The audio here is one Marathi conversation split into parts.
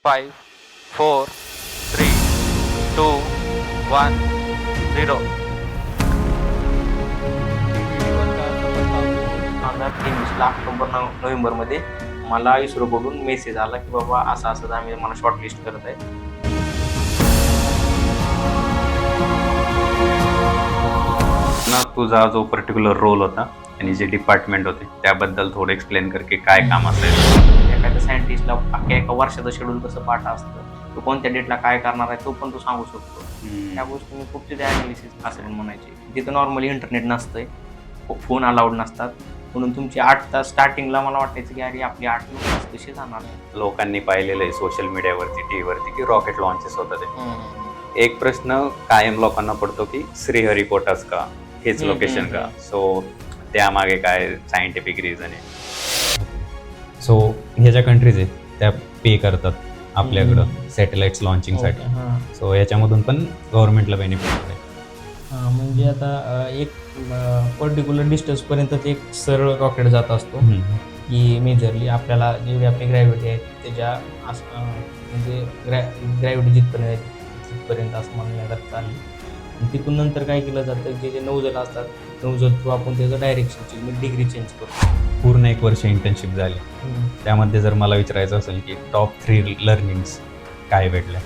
5, 4, 3, 2, 1, 0. नोव्हेंबरमध्ये मला इस्रोकडून मेसेज आला की बाबा असं असं आम्ही मला शॉर्टलिस्ट करत आहे. ना तुझा जो पर्टिक्युलर रोल होता आणि जे डिपार्टमेंट होते त्याबद्दल थोडं एक्सप्लेन कर की काय काम असेल. एखाद्या सायंटिस्टला अख्ख्या एका वर्षाचं शेड्यूल कसं पाठ असतं, तो कोणत्या डेटला काय करणार आहे तो पण तो सांगू शकतो. त्या गोष्टी मी खूप तिथे ॲनालिसिस असं पण म्हणायचे. तिथं नॉर्मली इंटरनेट नसतंय, फोन अलाउड नसतात, म्हणून तुमची 8 तास स्टार्टिंगला मला वाटायचं की अरे आपली 8 तास कसे जाणार आहे. लोकांनी पाहिलेलं आहे सोशल मीडियावरती टीव्हीवरती की रॉकेट लॉन्चेस होतात ते. एक प्रश्न कायम लोकांना पडतो की श्रीहरिकोटाच का, हेच लोकेशन का? सो त्यामागे काय सायंटिफिक रिझन आहे? सो ह्या ज्या कंट्रीज आहेत त्या पे करतात आपल्याकडं सॅटेलाइट्स लॉन्चिंगसाठी. सो याच्यामधून पण गव्हर्नमेंटला बेनिफिट आहे. म्हणजे आता एक पर्टिक्युलर डिस्टन्सपर्यंत एक सरळ रॉकेट जात असतो की मेजरली आपल्याला जेवढी आपली ग्रॅव्हिटी आहे त्याच्या म्हणजे ग्रॅव्हिटी जिथपर्यंत असं म्हणण्यात चालली. आणि तिथून नंतर काय केलं जातं, जे नौजल असतात नौजल थ्रू आपण त्याचं डायरेक्शन डिग्री चेंज करतो. पूर्ण 1 वर्ष इंटर्नशिप झाली. त्यामध्ये जर मला विचारायचं असेल की टॉप 3 लर्निंग्स काय भेटल्या,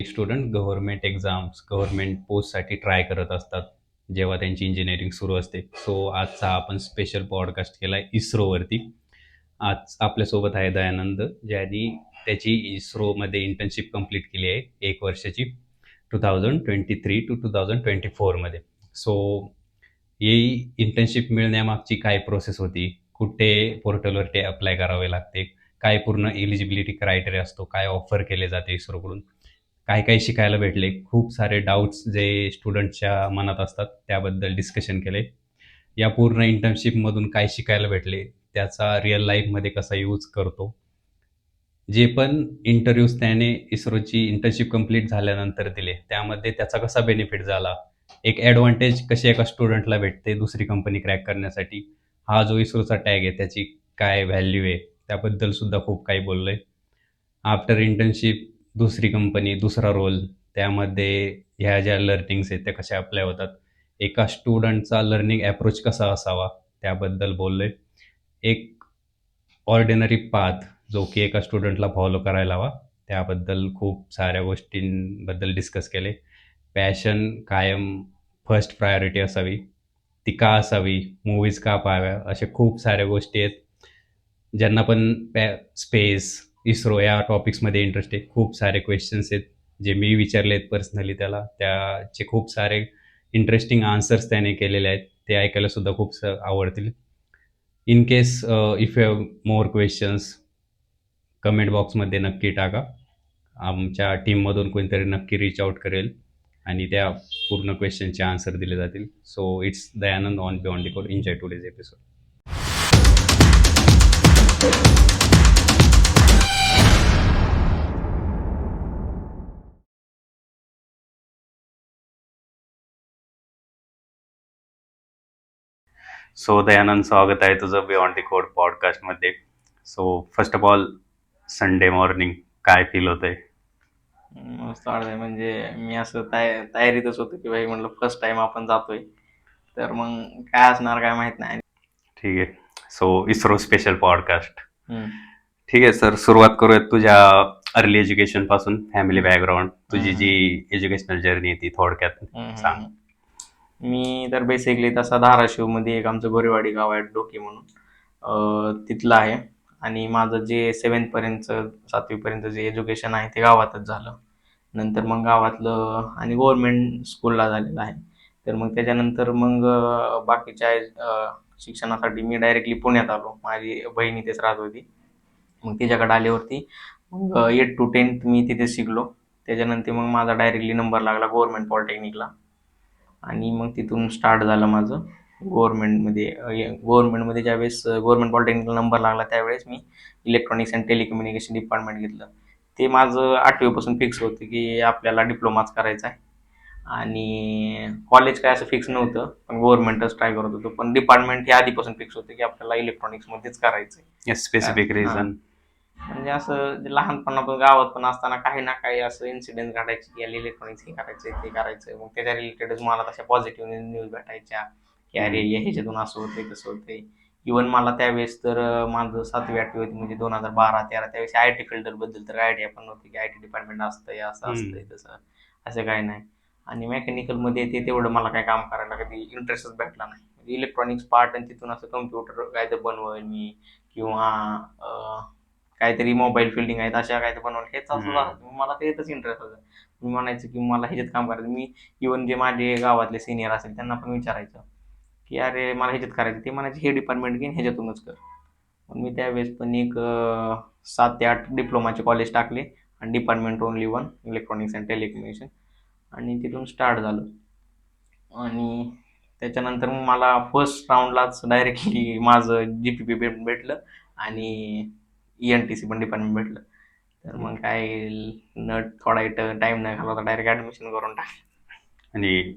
स्टुडंट गव्हर्नमेंट एक्झाम्स गव्हर्नमेंट पोस्टसाठी ट्राय करत असतात जेव्हा त्यांची इंजिनिअरिंग सुरू असते. सो आजचा आपण स्पेशल पॉडकास्ट केला आहे इस्रोवरती. आज आपल्यासोबत आहे दयानंद, ज्यांनी त्याची इस्रोमध्ये इंटर्नशिप कंप्लीट केली आहे 1 वर्षाची 2023 to 2024 मध्ये. सो ही इंटर्नशिप मिळण्यामागची काय प्रोसेस होती, कुठे पोर्टलवरती अप्लाय करावे लागते, काय पूर्ण एलिजिबिलिटी क्रायटेरिया असतो, काय ऑफर केले जाते इस्रोकडून, काय काय शिकायला भेटले, खूप सारे डाऊट्स जे स्टुडंटच्या मनात असतात त्याबद्दल डिस्कशन केले. या पूर्ण इंटर्नशिपमधून काय शिकायला भेटले, त्याचा रिअल लाईफमध्ये कसा यूज करतो, जे पण इंटरव्ह्यूज त्याने इस्रोची इंटर्नशिप कंप्लीट झाल्यानंतर दिले त्यामध्ये त्याचा कसा बेनिफिट झाला, एक ॲडव्हान्टेज कशी एका स्टुडंटला भेटते दुसरी कंपनी क्रॅक करण्यासाठी, हा जो इस्रोचा टॅग आहे त्याची काय व्हॅल्यू आहे त्याबद्दल सुद्धा खूप काही बोललो आहे. आफ्टर इंटर्नशिप दुसरी कंपनी, दुसरा रोल, त्यामध्ये ह्या ज्या लर्निंग्स आहेत त्या कशा अप्लाय होतात, एका स्टुडंटचा लर्निंग ॲप्रोच कसा असावा त्याबद्दल बोललो आहे. एक ऑर्डिनरी पाथ जो की एका स्टुडंटला फॉलो करायला हवा त्याबद्दल खूप साऱ्या गोष्टींबद्दल डिस्कस केले. पॅशन कायम फर्स्ट प्रायोरिटी असावी, ती का असावी, मूवीज का पाहाव्या, अशा खूप साऱ्या गोष्टी आहेत. ज्यांना पण स्पेस इस्रो या टॉपिक्समध्ये इंटरेस्ट आहे, खूप सारे क्वेश्चन्स आहेत जे मी विचारले आहेत पर्सनली त्याला, त्याचे खूप सारे इंटरेस्टिंग आन्सर्स त्याने केलेले आहेत, ते ऐकायला सुद्धा खूप आवडतील. In case if you have more questions comment बॉक्समध्ये नक्की टाका. आमच्या टीममधून कोणीतरी नक्की रीच आउट करेल आणि त्या पूर्ण क्वेश्चनचे आन्सर दिले जातील. So it's Dayanand on beyond the code. Enjoy today's episode. So Dayanand, स्वागत आहे तुझं बियॉन्ड द कोड पॉडकास्टमध्ये. So first of all Sunday morning काय फील होतंय? मस्त वाटतंय. म्हणजे मी असं तयारीतच होतो की भाई म्हणलं फर्स्ट टाइम आपण जातोय, तर मग काय असणार काय माहित नाही. ठीक आहे. So ISRO special podcast. ठीक आहे सर, सुरुवात करूयात तुझ्या अर्ली एज्युकेशन पासून. फॅमिली बॅकग्राऊंड, तुझी जी एज्युकेशनल जर्नी आहे ती थोडक्यात सांग. मी तर बेसिकली तसा धाराशिवमध्ये एक आमचं गोरेवाडी गाव आहे डोके म्हणून, तिथलं आहे. आणि माझं जे 7th पर्यंतचं 7वी पर्यंत जे एज्युकेशन आहे ते गावातच झालं. नंतर मग गावातलं आणि गव्हर्नमेंट स्कूलला झालेलं आहे. तर मग त्याच्यानंतर मग बाकीच्या शिक्षणासाठी मी डायरेक्टली पुण्यात आलो. माझी बहीण इथेच राहत होती. मग तिच्याकडे आल्यावरती मग 8 to 10th मी तिथेच शिकलो. त्याच्यानंतर मग माझा डायरेक्टली नंबर लागला गव्हर्नमेंट पॉलिटेक्निकला आणि मग तिथून स्टार्ट झालं माझं गव्हर्नमेंटमध्ये ज्यावेळेस गव्हर्नमेंट पॉलिटेक्निकला नंबर लागला त्यावेळेस मी इलेक्ट्रॉनिक्स अँड टेलिकम्युनिकेशन डिपार्टमेंट घेतलं. ते माझं 8वी पासून फिक्स होतं की आपल्याला डिप्लोमाच करायचा आहे आणि कॉलेज काय असं फिक्स नव्हतं, पण गव्हर्नमेंटच ट्राय करत होतो. पण डिपार्टमेंट हे आधीपासून फिक्स होतं की आपल्याला इलेक्ट्रॉनिक्समध्येच करायचं. Specific reason? म्हणजे असं जे लहानपणापासून गावात पण असताना काही ना काही असं इन्सिडेंट घडायचे की इलेक्ट्रॉनिक्स हे करायचं ते करायचं. मग त्याच्या रिलेटेडच मला तशा पॉझिटिव्ह न्यूज भेटायच्या की अरे ह्याच्यातून असं होतंय तसं होतंय. इव्हन मला त्यावेळेस तर माझं 7वी-8वी होती म्हणजे 2012-13, त्यावेळेस IT फील्डबद्दल तर आयडिया पण नव्हती की IT डिपार्टमेंट असतंय, असं असतंय तसं, असं काही नाही. आणि मेकॅनिकलमध्ये ते तेवढं मला काही काम करायला कधी इंटरेस्टच भेटला नाही. म्हणजे इलेक्ट्रॉनिक्स पार्ट आणि तिथून असं कम्प्युटर काय तर बनवेल मी किंवा काहीतरी मोबाईल फिल्डिंग आहेत अशा काय तर बनवलं हेच असं मला त्यातच इंटरेस्ट होता. मी म्हणायचं की मला ह्याच्यात काम करायचं. मी इव्हन जे माझे गावातले सिनियर असेल त्यांना पण विचारायचं की अरे मला ह्याच्यात करायचं. ते म्हणायचे हे डिपार्टमेंट घेईन ह्याच्यातूनच कर. मग मी त्यावेळेस पण एक 7 ते 8 डिप्लोमाचे कॉलेज टाकले आणि department only 1 electronics and telecommunication आणि तिथून स्टार्ट झालं. आणि त्याच्यानंतर मग मला फर्स्ट राऊंडलाच डायरेक्टली माझं GPP भेटलं आणि ENTC पण डिपार्टमेंट भेटलं. तर मग काय थोडा टाइम नाही घालवता डायरेक्ट ऍडमिशन करून टाकलं. आणि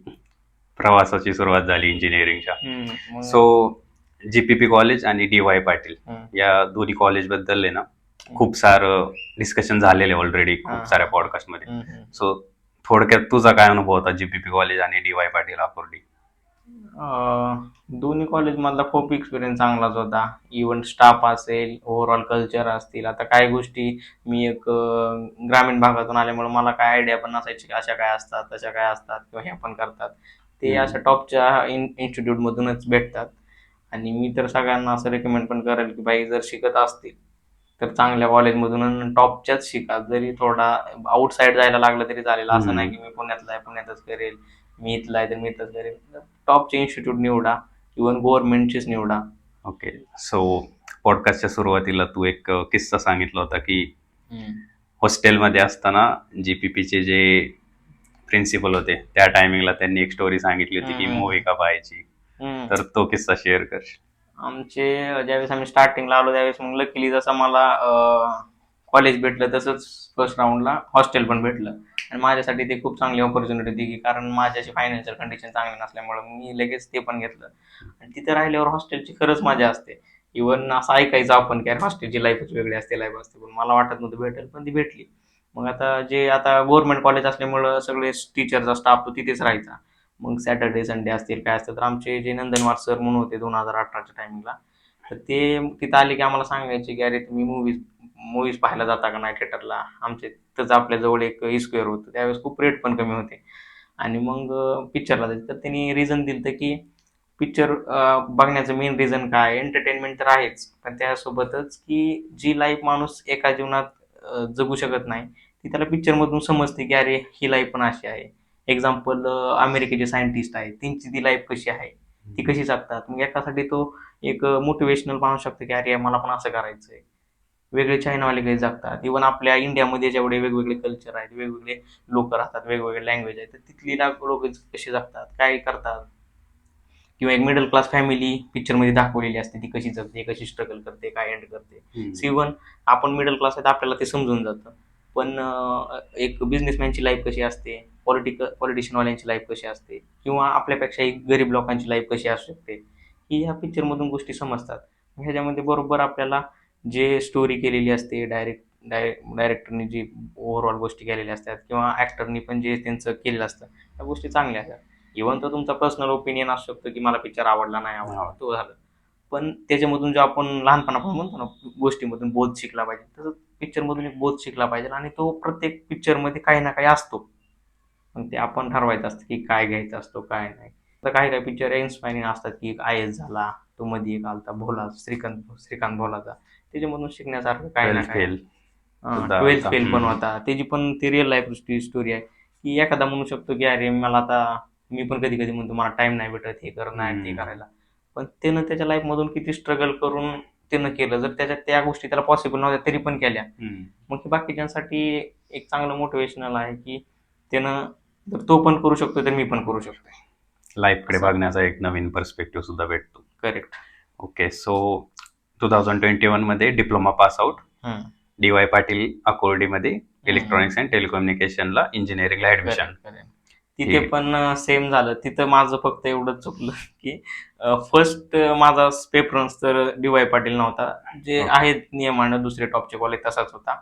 प्रवासाची सुरुवात झाली इंजिनिअरिंगच्या. मग सो GPP कॉलेज आणि DY पाटील हम्म. या दोन्ही कॉलेज बद्दल आहे ना खूप सारं डिस्कशन झालेलं आहे ऑलरेडी खूप साऱ्या पॉडकास्टमध्ये. सो थोडक्यात तुझा काय अनुभव होता GPP कॉलेज आणि DY पाटील अकोर्डी? दोन्ही कॉलेजमधला खूप एक्सपिरियन्स चांगलाच होता. इव्हन स्टाफ असेल, ओव्हरऑल कल्चर असतील. आता काही गोष्टी मी एक ग्रामीण भागातून आल्यामुळे मला काय आयडिया पण नसायची की अशा काय असतात, तशा काय असतात किंवा ह्या पण करतात. ते अशा टॉपच्या इन्स्टिट्यूटमधूनच भेटतात. आणि मी तर सगळ्यांना असं रेकमेंड पण करेल की बाई जर शिकत असतील तर चांगल्या कॉलेजमधून टॉपच्याच शिका. जरी थोडा आउटसाईड जायला लागलं तरी चालेल. असं नाही की मी पुण्यातला आहे पुण्यातच करेल, मी इथला आहे तर मी इथंच करेल. टॉपचे इन्स्टिट्यूट निवडा, इव्हन गव्हर्नमेंटचेच निवडा. ओके. सो पॉडकास्टच्या सुरुवातीला तू एक किस्सा सांगितला होता की हॉस्टेलमध्ये असताना GPPचे जे प्रिन्सिपल होते त्या टायमिंगला त्यांनी एक स्टोरी सांगितली होती की मूवी का पाहायची. तर तो किस्सा शेअर कर. आमचे ज्यावेळेस आम्ही स्टार्टिंगला आलो त्यावेळेस मग लकीली जसं मला कॉलेज भेटलं तसंच फर्स्ट राऊंडला हॉस्टेल पण भेटलं. आणि माझ्यासाठी ते खूप चांगली ऑपॉर्च्युनिटी होती की कारण माझ्याची फायनान्शियल कंडिशन चांगली नसल्यामुळे मी लगेच ते पण घेतलं. आणि तिथे राहिल्यावर हॉस्टेलची खरंच मजा असते. इव्हन असं ऐकायचं आपण की हॉस्टेलची लाईफच वेगळी असते, लाईफ असते, पण मला वाटत नव्हतं भेटेल, पण ती भेटली. मग आता गव्हर्नमेंट कॉलेज असल्यामुळं सगळे टीचरचा स्टाफ तो तिथेच राहायचा. मग सॅटर्डे संडे असतील काय असतं तर आमचे जे नंदनवार सर म्हणून होते 2018च्या टायमिंगला, तर ते तिथं आले की आम्हाला सांगायचे की अरे तुम्ही मूवीज पाहायला जाता का नाही थिएटरला. आमचे तिथंच आपल्याजवळ एक स्क्वेअर होतं त्यावेळेस खूप रेट पण कमी होते. आणि मग पिक्चरला जायचं तर त्यांनी रिझन दिलं की पिक्चर बघण्याचं मेन रिझन काय, एंटरटेनमेंट तर आहेच पण त्यासोबतच की जी लाईफ माणूस एका जीवनात जगू शकत नाही ती त्याला पिक्चरमधून समजते की अरे ही लाईफ पण अशी आहे. एक्झाम्पल अमेरिकेचे सायंटिस्ट आहेत त्यांची ती लाईफ कशी आहे, ती कशी जगतात. मग एकासाठी तो एक मोटिवेशनल मानू शकतो की अरे मला पण असं करायचंय. वेगळे चायनावाले काही जगतात. इव्हन आपल्या इंडियामध्ये जेवढे वेगवेगळे कल्चर आहेत, वेगवेगळे लोक राहतात, वेगवेगळे लँग्वेज आहेत, तर तिथली लोक कशी जगतात, काय करतात. किंवा एक मिडल क्लास फॅमिली पिक्चरमध्ये दाखवलेली असते ती कशी जगते, कशी स्ट्रगल करते, काय एंड करते. इव्हन आपण मिडल क्लास आहेत आपल्याला ते समजून जातं. पण एक बिझनेसमॅनची लाईफ कशी असते, पॉलिटिशियनवाल्यांची लाईफ कशी असते किंवा आपल्यापेक्षा एक गरीब लोकांची लाईफ कशी असू शकते ही ह्या पिक्चरमधून गोष्टी समजतात. ह्याच्यामध्ये बरोबर आपल्याला जे स्टोरी केलेली असते डायरेक्टरनी जी ओव्हरऑल गोष्टी केलेल्या असतात किंवा ॲक्टरनी पण जे त्यांचं केलेलं असतं त्या गोष्टी चांगल्या असतात. इव्हन तर तुमचा पर्सनल ओपिनियन असू शकतो की मला पिक्चर आवडला नाही आवडला तो झालं, पण त्याच्यामधून जो आपण लहानपणापासून म्हणतो ना गोष्टीमधून बोध शिकला पाहिजे तसंच पिक्चरमधून एक बोध शिकला पाहिजे. आणि तो प्रत्येक पिक्चरमध्ये काही ना काही असतो, मग ते आपण ठरवायचं असतं की काय घ्यायचं असतो काय नाही. तर काही काही पिक्चर इन्स्पायरिंग असतात की एक IS झाला, तो मध्ये एक आलता भोला श्रीकांत भोलाचा, त्याच्यामधून शिकण्यासारखं काय ना काय. 12th फेल पण होता, त्याची पण ती रिअल लाईफ स्टोरी आहे की एखादा म्हणू शकतो की अरे मला आता मी पण कधी कधी म्हणतो मला टाइम नाही भेटत हे करणं ते करायला, पण त्यानं त्याच्या लाईफमधून किती स्ट्रगल करून त्यानं केलं. जर त्याच्यात त्या गोष्टी त्याला पॉसिबल नव्हत्या तरी पण केल्या, मग हे बाकीच्यांसाठी एक चांगलं मोटिवेशनल आहे की त्यानं जर तो पण करू शकतो तर मी पण करू शकतो. लाईफकडे बघण्याचा एक नवीन पर्स्पेक्टिव्ह सुद्धा भेटतो. करेक्ट. ओके. सो 2021 मध्ये diploma pass out, DY Patil अकोर्डीमध्ये इलेक्ट्रॉनिक्स अँड टेलिकम्युनिकेशनला इंजिनिअरिंगला ऍडमिशन. तिथे आहे. पण सेम झालं. तिथं माझं फक्त एवढंच चुकलं की फर्स्ट माझा प्रेफरन्स तर डी.वाय पाटील नव्हता. जे Okay. आहेत नियमानं दुसरे टॉपचे कॉलेज तसाच होता.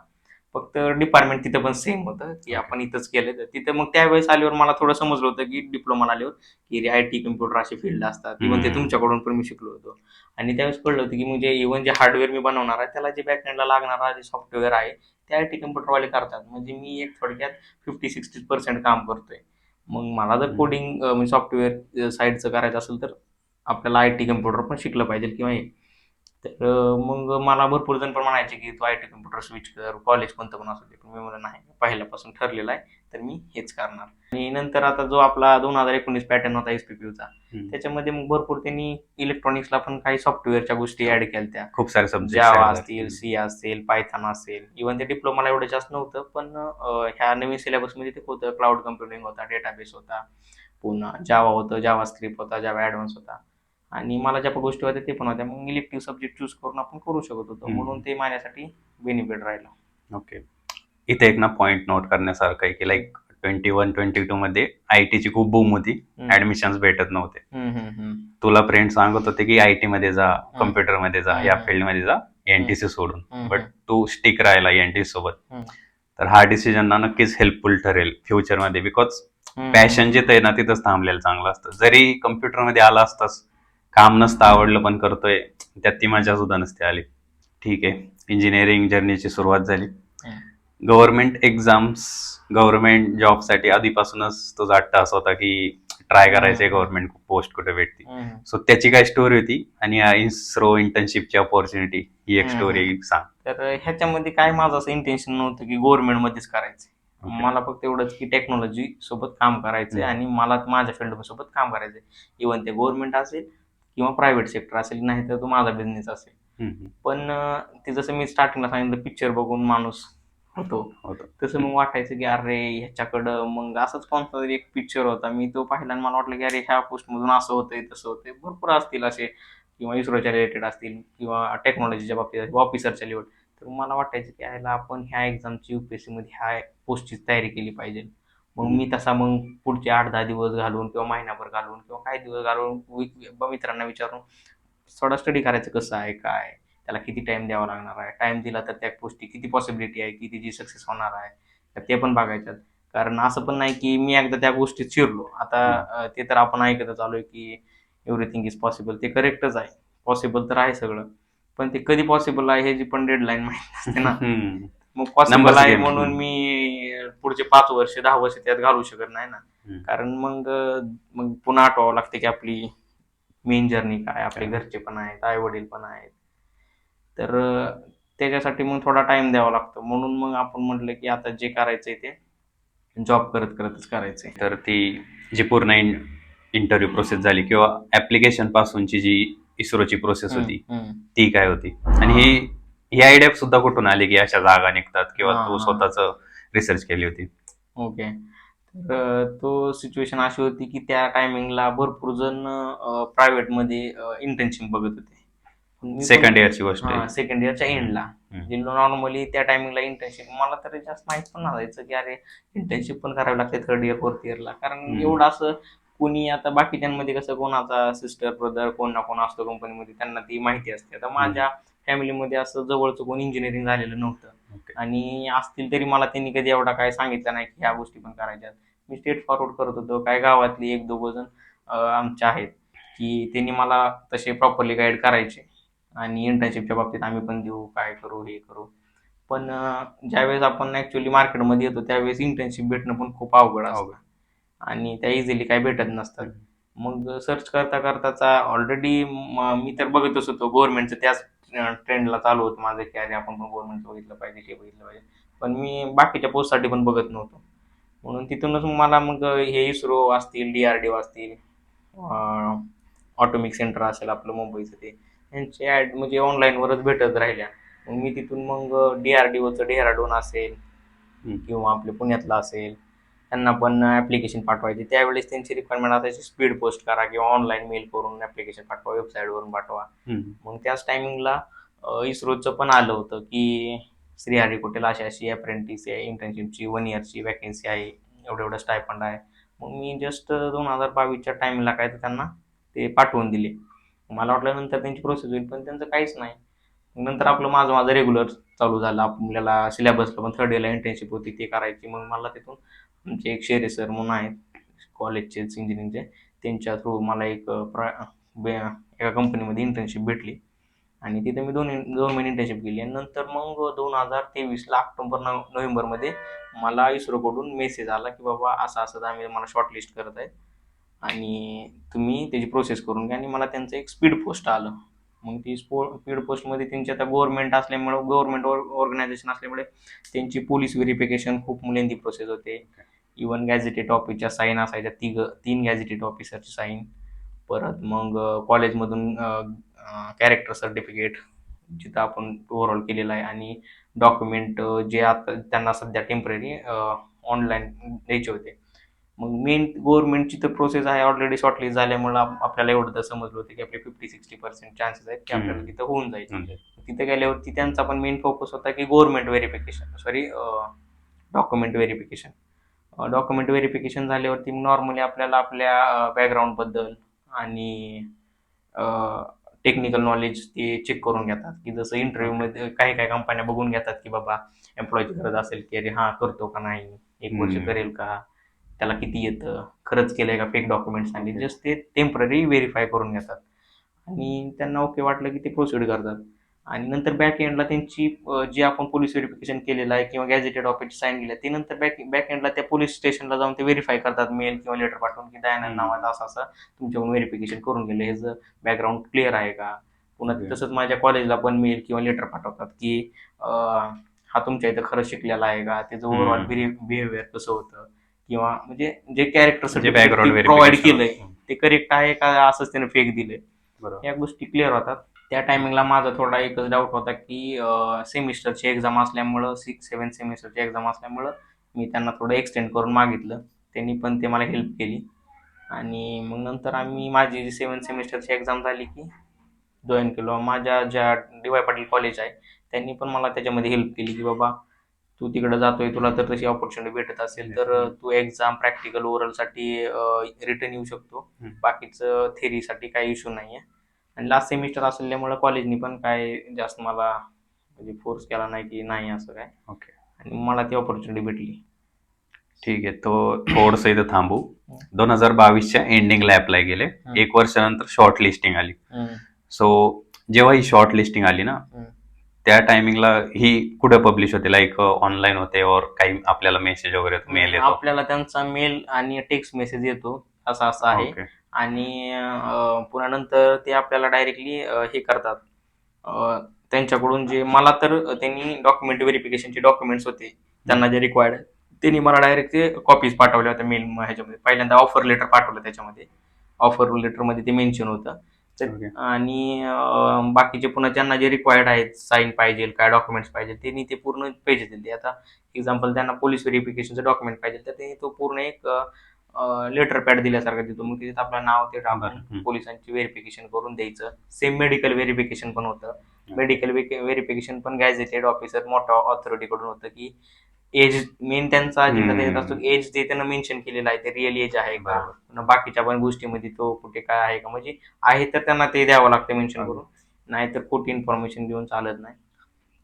फक्त डिपार्टमेंट तिथं पण सेम होतं की Okay. आपण इथंच केलं. तर तिथं मग त्यावेळेस आल्यावर मला थोडं समजलं होतं की डिप्लोमाला आल्यावर की IT कम्प्युटर असे फील्ड असतात. इव्हन ते हम्म. तुमच्याकडून पण मी शिकलो होतो. आणि त्यावेळेस कळलं होतं की म्हणजे इव्हन जे हार्डवेअर मी बनवणार आहे त्याला जे बॅकएंडला लागणारा जे सॉफ्टवेअर आहे ते IT कम्प्युटरवाले करतात. म्हणजे मी एक थोडक्यात 50-60% काम करतोय. मग मला जर कोडिंग म्हणजे सॉफ्टवेअर साईडचं करायचं असेल तर आपल्याला IT कम्प्युटर पण शिकलं पाहिजे किंवा हे. तर मग मला भरपूर जण पण म्हणायचे की तू IT कम्प्युटर स्विच कर, कॉलेज कोणतं पण असू दे. पण मी म्हणलं नाही, पहिल्यापासून ठरलेलं आहे तर मी हेच करणार. आणि नंतर आता जो आपला 2019 पॅटर्न होता SPPUचा, त्याच्यामध्ये मग भरपूर त्यांनी इलेक्ट्रॉनिक्सला पण काही सॉफ्टवेअरच्या गोष्टी ऍड केल्या. खूप सारे सब्जेक्ट जावा असतील, सी असेल, पायथन असेल. इव्हन ते डिप्लोमाला एवढं जास्त नव्हतं, पण ह्या नवीन सिलेबसमध्ये ते होतं. क्लाउड कम्प्युटिंग होता, डेटाबेस होता, पुन्हा जावा होतं, जावा स्क्रिप्ट होता, जावा ॲडव्हान्स होता. आणि मला ज्या गोष्टी होत्या ते पण होत्या. मग इलेक्टिव्ह सब्जेक्ट चूज करून आपण करू शकत होतो. म्हणून ते माझ्यासाठी बेनिफिट राहिलं. ओके. इथे एक ना पॉइंट नोट करण्यासारखं आहे की लाईक 21-22 मध्ये IT ची खूप बूम होती. ऍडमिशन्स भेटत नव्हते. तुला फ्रेंड सांगत होते की IT मध्ये जा, कम्प्युटर मध्ये जा, या फील्ड मध्ये जा, NTC सोडून. बट तू स्टिक राहिला NTC सोबत. तर हा डिसिजन ना नक्कीच हेल्पफुल ठरेल फ्युचरमध्ये. बिकॉज पॅशन जे आहे ना तिथंच थांबलेलं चांगलं असतं. जरी कम्प्युटरमध्ये आला असतास, काम नसतं आवडलं पण करतोय, त्यात ती मजा सुद्धा नसते आली. ठीक आहे, इंजिनिअरिंग जर्नीची सुरुवात झाली. गव्हर्नमेंट एक्झाम्स, गव्हर्नमेंट जॉबसाठी आधीपासूनच तुझा अट्टा असा होता की ट्राय करायचंय गव्हर्नमेंट पोस्ट कुठे भेटती. सो त्याची काय स्टोरी होती आणि इस्रो इंटर्नशिपची ऑपॉर्च्युनिटी ही एक स्टोरी सांग. तर ह्याच्यामध्ये काय माझं असं इंटेन्शन नव्हतं की गव्हर्नमेंटमध्येच करायचं. Okay. मला फक्त एवढंच की टेक्नॉलॉजी सोबत काम करायचंय आणि मला माझ्या फील्ड सोबत काम करायचंय. इव्हन ते गव्हर्नमेंट असेल किंवा प्रायव्हेट सेक्टर असेल, नाही तर तो माझा बिझनेस असेल. पण ते जसं मी स्टार्टिंगला सांगितलं, पिक्चर बघून माणूस होतो, तसं मग वाटायचं की अरे ह्याच्याकडं मग असंच कोणता तरी एक पिक्चर होता, मी तो पाहिला आणि मला वाटलं की अरे ह्या पोस्टमधून असं होतंय तसं होतंय. भरपूर असतील असे, किंवा इस्रोच्या रिलेटेड असतील किंवा टेक्नॉलॉजीच्या बाबतीत ऑफिसरच्या लेवल. तर मला वाटायचं की यायला आपण ह्या एक्झामची UPSC मध्ये ह्या पोस्टची तयारी केली पाहिजे. मग मी तसा मग पुढचे 8-10 दिवस घालून किंवा महिनाभर घालून किंवा काही दिवस घालून मित्रांना विचारून थोडा स्टडी करायचं कसं आहे, काय त्याला किती टाइम द्यावा लागणार आहे, टाइम दिला तर त्या गोष्टी किती पॉसिबिलिटी आहे, किती जी सक्सेस होणार आहे, तर ते पण बघायच्यात. कारण असं पण नाही की मी एकदा त्या गोष्टीत शिरलो आता, ते तर आपण ऐकतच आलोय की एव्हरीथिंग इज पॉसिबल. ते करेक्टच आहे, पॉसिबल तर आहे सगळं, पण ते कधी पॉसिबल आहे ह्याची पण डेडलाईन माहिती नसते ना. मग पॉसिबल आहे म्हणून मी पुढचे 5 वर्ष 10 वर्ष त्यात घालू शकत नाही ना. कारण मग मग पुन्हा आठवावं लागते की आपली मेन जर्नी काय, आपले घरचे पण आहेत, आई वडील पण आहेत. तर त्याच्यासाठी मग थोडा टाइम द्यावा लागतो. म्हणून मग आपण म्हटलं की आता जे करायचंय ते जॉब करत करतच करायचंय. तर ती जी पूर्ण इंटरव्ह्यू प्रोसेस झाली किंवा ऍप्लिकेशन पासूनची जी इस्रोची प्रोसेस होती ती काय होती, आणि ही आयडिया सुद्धा कुठून आली की अशा जागा निघतात किंवा तू स्वतःच रिसर्च केली होती? ओके. तर तो सिच्युएशन अशी होती की त्या टायमिंगला भरपूर जण प्रायव्हेटमध्ये इंटर्नशिप बघत होते. सेकंड इयरची गोष्ट आहे. सेकंड इयरच्या एंडला. नॉर्मली त्या टायमिंगला इंटर्नशिप मला तर जास्त माहित पण नसायचं की अरे इंटर्नशिप पण करावी लागते 3rd इयर 4th इयरला. कारण एवढं असं कोणी आता बाकीच्यांमध्ये कसं कोणाचा सिस्टर ब्रदर कोण ना कोण असतो कंपनीमध्ये, त्यांना ती माहिती असते. आता माझ्या फॅमिलीमध्ये असं जवळचं कोण इंजिनिअरिंग झालेलं नव्हतं, आणि असतील तरी मला त्यांनी कधी एवढा काय सांगितलं नाही की ह्या गोष्टी पण करायच्यात. मी स्ट्रेट फॉरवर्ड करत होतो. काय गावातली 1-2 जण आमच्या आहेत की त्यांनी मला तसे प्रॉपरली गाईड करायचे, आणि इंटर्नशिपच्या बाबतीत आम्ही पण देऊ, काय करू, हे करू. पण ज्यावेळेस आपण ऍक्च्युअली मार्केटमध्ये येतो त्यावेळेस इंटर्नशिप भेटणं पण खूप अवघड असतं, आणि त्या इझिली काही भेटत नसतात. मग सर्च करता करताचा ऑलरेडी मी तर बघतच होतो गव्हर्नमेंटचं, त्याच ट्रेंडला चालू होतं माझं की अरे आपण पण गव्हर्नमेंट बघितलं पाहिजे, हे बघितलं पाहिजे. पण मी बाकीच्या पोस्टसाठी पण बघत नव्हतो. म्हणून तिथूनच मला मग हे इस्रो असतील, DRDO असतील, ऑटोमिक सेंटर असेल आपलं मुंबईचं, ते यांचे ॲड म्हणजे ऑनलाईनवरच भेटत राहिल्या. मग मी तिथून मग DRDOचं डेहराडून असेल किंवा आपले पुण्यातलं असेल, त्यांना पण ॲप्लिकेशन पाठवायचे. त्यावेळेस त्यांची रिक्वायरमेंट असायची स्पीड पोस्ट करा किंवा ऑनलाईन मेल करून ॲप्लिकेशन पाठवा, वेबसाईटवरून पाठवा. मग त्याच टायमिंगला इस्रोचं पण आलं होतं की श्रीहरिकोटेला अशी अशी अप्रेंटिस आहे इंटर्नशिपची 1 इयरची वॅकेन्सी आहे, एवढं एवढं स्टायफंड आहे. मग मी जस्ट 2022च्या टाइमला काय तर त्यांना ते पाठवून दिले. मला वाटलं नंतर त्यांची प्रोसेस होईल, पण त्यांचं काहीच नाही. मग नंतर माझं रेग्युलर चालू झालं. आपल्याला सिलेबसला पण थर्ड इयरला इंटर्नशिप होती, ते करायची. मग मला तिथून आमचे एक शेरे सर म्हणून आहेत कॉलेजचेच इंजिनिअरिंगचे, त्यांच्या थ्रू मला एका कंपनीमध्ये इंटर्नशिप भेटली आणि तिथे मी 2 महिने इंटर्नशिप केली आणि नंतर मग 2023ला नोव्हेंबरमध्ये मला इस्रोकडून मेसेज आला की बाबा असं असं आम्ही मला शॉर्टलिस्ट करत आहेत आणि तुम्ही त्याची प्रोसेस करून घ्या. आणि मला त्यांचं एक स्पीड पोस्ट आलं. मग ती स्पीड पोस्टमध्ये त्यांची आता गव्हर्नमेंट ऑर्गनायझेशन असल्यामुळे त्यांची पोलीस व्हेरिफिकेशन खूप लेंदी प्रोसेस होते. इवन गॅझेटेड ऑफिसच्या साईन असायच्या, 3 गॅझेटेड ऑफिसरची साईन. परत मग कॉलेजमधून कॅरेक्टर सर्टिफिकेट जिथं आपण ओव्हरऑल केलेलं आहे आणि डॉक्युमेंट जे आता त्यांना सध्या टेम्पररी ऑनलाईन द्यायचे होते. मग मेन गव्हर्नमेंटची तर प्रोसेस आहे ऑलरेडी शॉर्टलिस्ट झाल्यामुळे आपल्याला एवढं तर समजलं होतं की आपले 50-60% चान्सेस आहेत की आपल्याला तिथं होऊन जाईल. तिथे गेल्यावरती त्यांचा पण मेन फोकस होता की डॉक्युमेंट व्हेरिफिकेशन. डॉक्युमेंट व्हेरिफिकेशन झाल्यावरती नॉर्मली आपल्याला आपल्या बॅकग्राऊंडबद्दल आणि टेक्निकल नॉलेज ते चेक करून घेतात, की जसं इंटरव्ह्यूमध्ये काही काही कंपन्या बघून घेतात की बाबा एम्प्लॉयची गरज असेल की अरे हा करतो का नाही, 1 वर्ष करेल का, त्याला किती येतं, खरंच केलंय का, फेक डॉक्युमेंट्स आणि जस्ट ते टेम्पररी व्हेरीफाय करून घेतात आणि त्यांना ओके वाटलं की ते प्रोसिड करतात. आणि नंतर बॅक एंडला त्यांची जे आपण पोलीस व्हेरिफिकेशन केलेलं आहे किंवा गॅझेटेड ऑफिस साईन केलं ते नंतर बॅक एंडला त्या पोलीस स्टेशनला जाऊन ते व्हेरीफाय करतात, मेल किंवा लेटर पाठवून की दयानंद नावाचा असं असं तुमच्याकडून व्हेरिफिकेशन करून गेलं, ह्याचं बॅकग्राऊंड क्लिअर आहे का. पुन्हा तसंच माझ्या कॉलेजला पण मेल किंवा लेटर पाठवतात की हा तुमच्या इथं खरंच शिकलेला आहे का, त्याचं ओव्हरऑल बिहेवियर कसं होतं किंवा म्हणजे जे कॅरेक्टर सर्टिफिकेट प्रोव्हाइड केलंय ते करेक्ट आहे का, असंच त्याने फेक दिलंय. या गोष्टी क्लिअर होतात. त्या टायमिंगला माझा थोडा एकच डाऊट होता की सेमिस्टरची एक्झाम असल्यामुळं 7 सेमिस्टरची एक्झाम असल्यामुळं मी त्यांना थोडं एक्सटेंड करून मागितलं. त्यांनी पण ते मला हेल्प केली आणि मग नंतर माझी जी 7 सेमिस्टरची एक्झाम झाली की जॉईन केलो. माझ्या ज्या डी.वाय पाटील कॉलेज आहे त्यांनी पण मला त्याच्यामध्ये हेल्प केली की बाबा तू तिकडे जातोय, तुला तर तशी ऑपॉर्च्युनिटी भेटत असेल तर तू एक्झाम प्रॅक्टिकल ओरलसाठी रिटर्न येऊ शकतो, बाकीचं थेरीसाठी काही इश्यू नाही आहे. आणि लास्ट सेमिस्टर असल्यामुळे कॉलेजनी पण काय जास्त मला म्हणजे फोर्स केला नाही की नाही असं काय. ओके, आणि मला ती ऑपॉर्च्युनिटी भेटली. ठीक आहे. तो थोडंसं इथं थांबू. 2022च्या एंडिंगला अप्लाय केले, 1 वर्षानंतर शॉर्ट लिस्टिंग आली. सो जेव्हा ही शॉर्ट लिस्टिंग आली ना, त्या टायमिंगला ही कुठं पब्लिश होते, लाईक ऑनलाईन होते और काही आपल्याला मेसेज वगैरे मेल येतो? आपल्याला त्यांचा मेल आणि टेक्स्ट मेसेज येतो असं असं आहे. ओके. आणि पुन्हा नंतर ते आपल्याला डायरेक्टली हे करतात. त्यांच्याकडून जे मला तर त्यांनी डॉक्युमेंट व्हेरिफिकेशनचे डॉक्युमेंट्स होते त्यांना जे रिक्वायर्ड, त्यांनी मला डायरेक्ट ते कॉपीज पाठवल्या होत्या मेल ह्याच्यामध्ये. पहिल्यांदा ऑफर लेटर पाठवलं, त्याच्यामध्ये ऑफर लेटरमध्ये ते मेन्शन होतं. Okay. आणि बाकीचे पुन्हा ज्यांना जे रिक्वायर्ड आहेत, साईन पाहिजे, काय डॉक्युमेंट्स पाहिजे, त्यांनी ते पूर्ण पेज दिले. आता एक्झाम्पल त्यांना पोलीस व्हेरिफिकेशनचं डॉक्युमेंट पाहिजे तर त्यांनी तो पूर्ण एक लेटर पॅड दिल्यासारखं देतो. मग तिथे आपलं नाव ते टाकून पोलिसांची व्हेरिफिकेशन करून द्यायचं. सेम मेडिकल व्हेरिफिकेशन पण होतं. मेडिकल व्हेरिफिकेशन पण गॅझेटेड ऑफिसर मोठ्या ऑथॉरिटीकडून होतं की एज मेन त्यांचा अजेंडा देत असतो. एज जे त्यांना मेन्शन केलेलं आहे ते रिअल एज आहे का, बाकीच्या पण गोष्टीमध्ये तो कुठे काय आहे का, म्हणजे आहे तर त्यांना ते द्यावं लागतं मेन्शन करून, नाहीतर खोटी इन्फॉर्मेशन देऊन चालत नाही.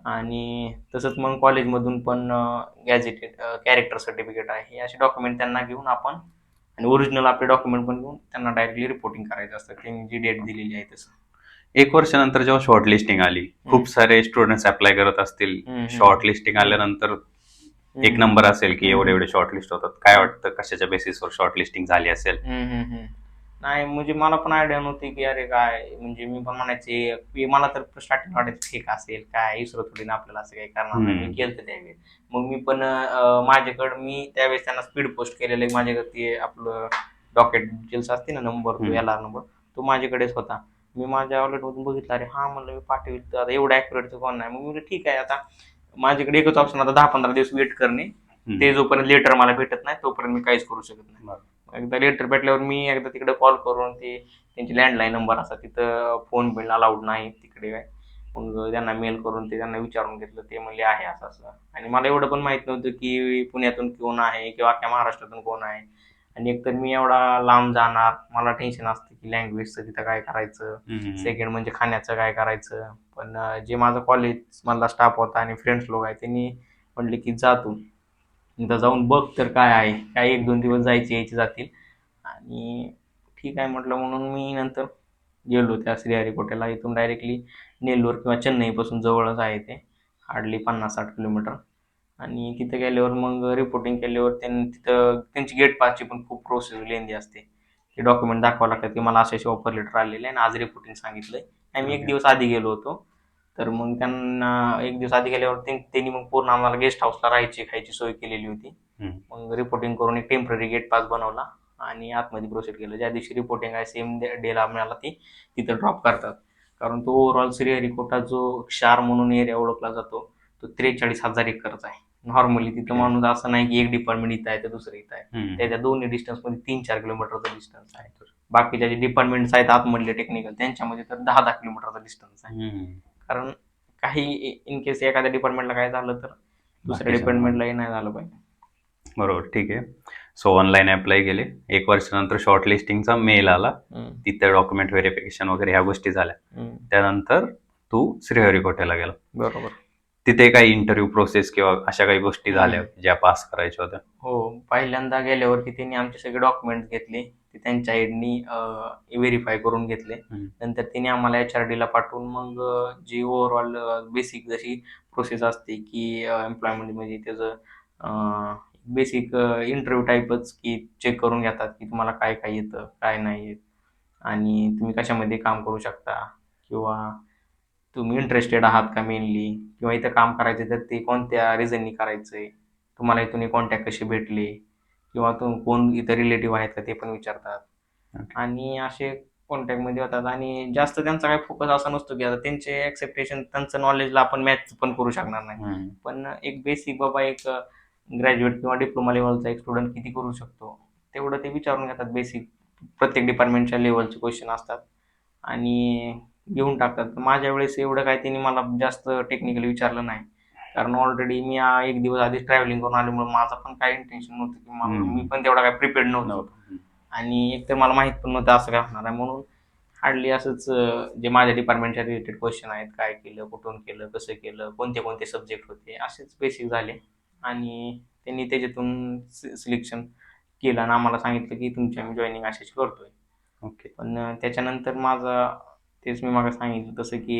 आणि तसंच मग कॉलेजमधून पण गॅझेटेड कॅरेक्टर सर्टिफिकेट आहे, हे असे डॉक्युमेंट त्यांना घेऊन आपण आणि ओरिजिनल आपले डॉक्युमेंट पण घेऊन त्यांना डायरेक्टली रिपोर्टिंग करायचं असतं, त्यांनी जी डेट दिलेली आहे तसं. 1 वर्षानंतर जेव्हा शॉर्ट लिस्टिंग आली, खूप सारे स्टुडंट्स अप्लाय करत असतील. शॉर्ट लिस्टिंग आल्यानंतर एक नंबर असेल की एवढे एवढे शॉर्ट लिस्ट होतात. काय वाटतं, कशाच्या बेसिसवर शॉर्ट लिस्टिंग झाली असेल? नाही म्हणजे मला पण आयडिया नव्हती की अरे काय, म्हणजे मी पण म्हणायचे की मला तर स्टार्टिंग वाटायचं ठीक असेल काय, इसरो थोडी ना आपल्याला असं काही करणार नाही. मी केलं त्यावेळेस. मग मी पण मी त्यावेळेस त्यांना स्पीड पोस्ट केलेलं, माझ्याकडे ते आपलं डॉकेट डिटेल्स असते ना, नंबर तो LR नंबर तो माझ्याकडेच होता. मी माझ्या वॉलेटमधून बघितलं, अरे हा म्हणलं मी पाठवेल तर आता एवढं ॲक्युरेटचं कोण नाही. मग मी ठीक आहे, आता माझ्याकडे एकच ऑप्शन, आता 10-15 दिवस वेट करणे. ते जोपर्यंत लेटर मला भेटत नाही तोपर्यंत मी काहीच करू शकत नाही. एकदा लेटर भेटल्यावर मी एकदा तिकडे कॉल करून ते त्यांची लँडलाईन नंबर असतात, तिथं फोन बिल अलाउड नाही तिकडे काय. मग त्यांना मेल करून ते त्यांना विचारून घेतलं, ते म्हणले आहे असं असं. आणि मला एवढं पण माहित नव्हतं की पुण्यातून कोण आहे किंवा अख्ख्या महाराष्ट्रातून कोण आहे. आणि एकतर मी एवढा लांब जाणार, मला टेन्शन असतं की लँग्वेजचं तिथं काय करायचं, सेकंड म्हणजे खाण्याचं काय करायचं. पण जे माझं कॉलेज मधला स्टाफ होता आणि फ्रेंड्स लोक आहेत त्यांनी म्हणले की जा तू एकदा जाऊन बघ तर काय आहे, काय 1-2 दिवस जायचे यायचे जातील. आणि ठीक आहे म्हटलं, म्हणून मी नंतर गेलो त्या श्रीहरिकोट्याला. इथून डायरेक्टली नेल्लोर किंवा चेन्नईपासून जवळच आहे ते, हार्डली 50-60 किलोमीटर. आणि तिथे गेल्यावर मग रिपोर्टिंग केल्यावर त्यांनी तिथं त्यांची गेट पासची पण खूप प्रोसेस लेंदी असते. ते डॉक्युमेंट दाखवावं लागतात की मला असे ऑफर लेटर आलेले आहे आणि आज रिपोर्टिंग सांगितलंय. आणि मी एक Okay. दिवस आधी गेलो होतो. तर मग त्यांना एक दिवस आधी गेल्यावर त्यांनी मग पूर्ण आम्हाला गेस्ट हाऊसला राहायची खायची सोय केलेली होती. मग रिपोर्टिंग करून एक टेम्पररी गेट पास बनवला आणि आतमध्ये प्रोसेस केलं. ज्या दिवशी रिपोर्टिंग आहे सेम डेला मिळाला ती तिथं ड्रॉप करतात. कारण तो ओव्हरऑल श्रीहरिकोटा जो क्षार म्हणून एरिया ओळखला जातो तो 43,000 एकरचा आहे. नॉर्मली तिथं Okay. माणूस असं नाही की एक डिपार्टमेंट इथं आहे तर दुसरं इथं आहे. हम्म. त्याच्या दोन्ही डिस्टन्स मध्ये 3-4 किलोमीटरचा डिस्टन्स आहे. बाकीच्या जे डिपार्टमेंट्स आहेत आतमधले टेक्निकल त्यांच्यामध्ये तर 10-10 किलोमीटरचा डिस्टन्स आहे. कारण काही इन केस एखाद्या डिपार्टमेंटला काय झालं तर दुसऱ्या बाकीच्या डिपार्टमेंटलाही नाही झालं पाहिजे. बरोबर, ठीक आहे. सो ऑनलाईन अप्लाय केले. 1 वर्षानंतर शॉर्ट लिस्टिंगचा मेल आला. हम्म, तिथे डॉक्युमेंट व्हेरिफिकेशन वगैरे ह्या गोष्टी झाल्या. हम्म. त्यानंतर तू श्रीहरिकोट्याला गेला. बरोबर. तिथे काही इंटरव्ह्यू प्रोसेस किंवा अशा काही गोष्टी झाल्या ज्या पास करायच्या होत्या? हो, पहिल्यांदा गेल्यावरती त्यांनी आमचे सगळे डॉक्युमेंट घेतले, ते त्यांच्या आयडनी व्हेरीफाय करून घेतले. नंतर त्यांनी आम्हाला HRD ला पाठवून मग जी ओव्हरऑल बेसिक जशी प्रोसेस असते की एम्प्लॉयमेंट म्हणजे त्याचं बेसिक इंटरव्ह्यू टाईपच की चेक करून घेतात की तुम्हाला काय काय येतं काय नाही येत आणि तुम्ही कशामध्ये काम करू शकता किंवा तुम्ही इंटरेस्टेड आहात का मेनली, किंवा इथं काम करायचं तर ते कोणत्या रिझननी करायचंय, तुम्हाला इथून कॉन्टॅक्ट कसे भेटले किंवा कोण इथं रिलेटिव्ह आहेत का ते पण विचारतात. Okay. आणि असे कॉन्टॅक्टमध्ये होतात. आणि जास्त त्यांचा काही फोकस असा नसतो की आता त्यांचे एक्सेप्टेशन त्यांचं नॉलेजला आपण मॅच पण करू शकणार नाही. पण एक बेसिक बाबा एक ग्रॅज्युएट किंवा डिप्लोमा लेवलचा एक स्टुडंट किती करू शकतो तेवढं ते विचारून घेतात. बेसिक प्रत्येक डिपार्टमेंटच्या लेवलचे क्वेश्चन असतात आणि घेऊन टाकतात. तर माझ्या वेळेस एवढं काय त्यांनी मला जास्त टेक्निकली विचारलं नाही, कारण ऑलरेडी मी 1 दिवस आधी ट्रॅव्हलिंग करून आल्यामुळे माझं पण काही इंटेन्शन नव्हतं की मी पण तेवढा काय प्रिपेअर्ड नव्हतो. आणि एकतर मला माहित पण नव्हतं असं काय होणार आहे, म्हणून हार्डली असंच जे माझ्या डिपार्टमेंटच्या रिलेटेड क्वेश्चन आहेत, काय केलं, कुठून केलं, कसं केलं, कोणते कोणते सब्जेक्ट होते, असेच बेसिक झाले. आणि त्यांनी त्याच्यातून सिलेक्शन केलं आणि आम्हाला सांगितलं की तुमची आम्ही जॉईनिंग अशाची करतोय. ओके. पण त्याच्यानंतर माझा तेच मी मागे सांगितलं तसं की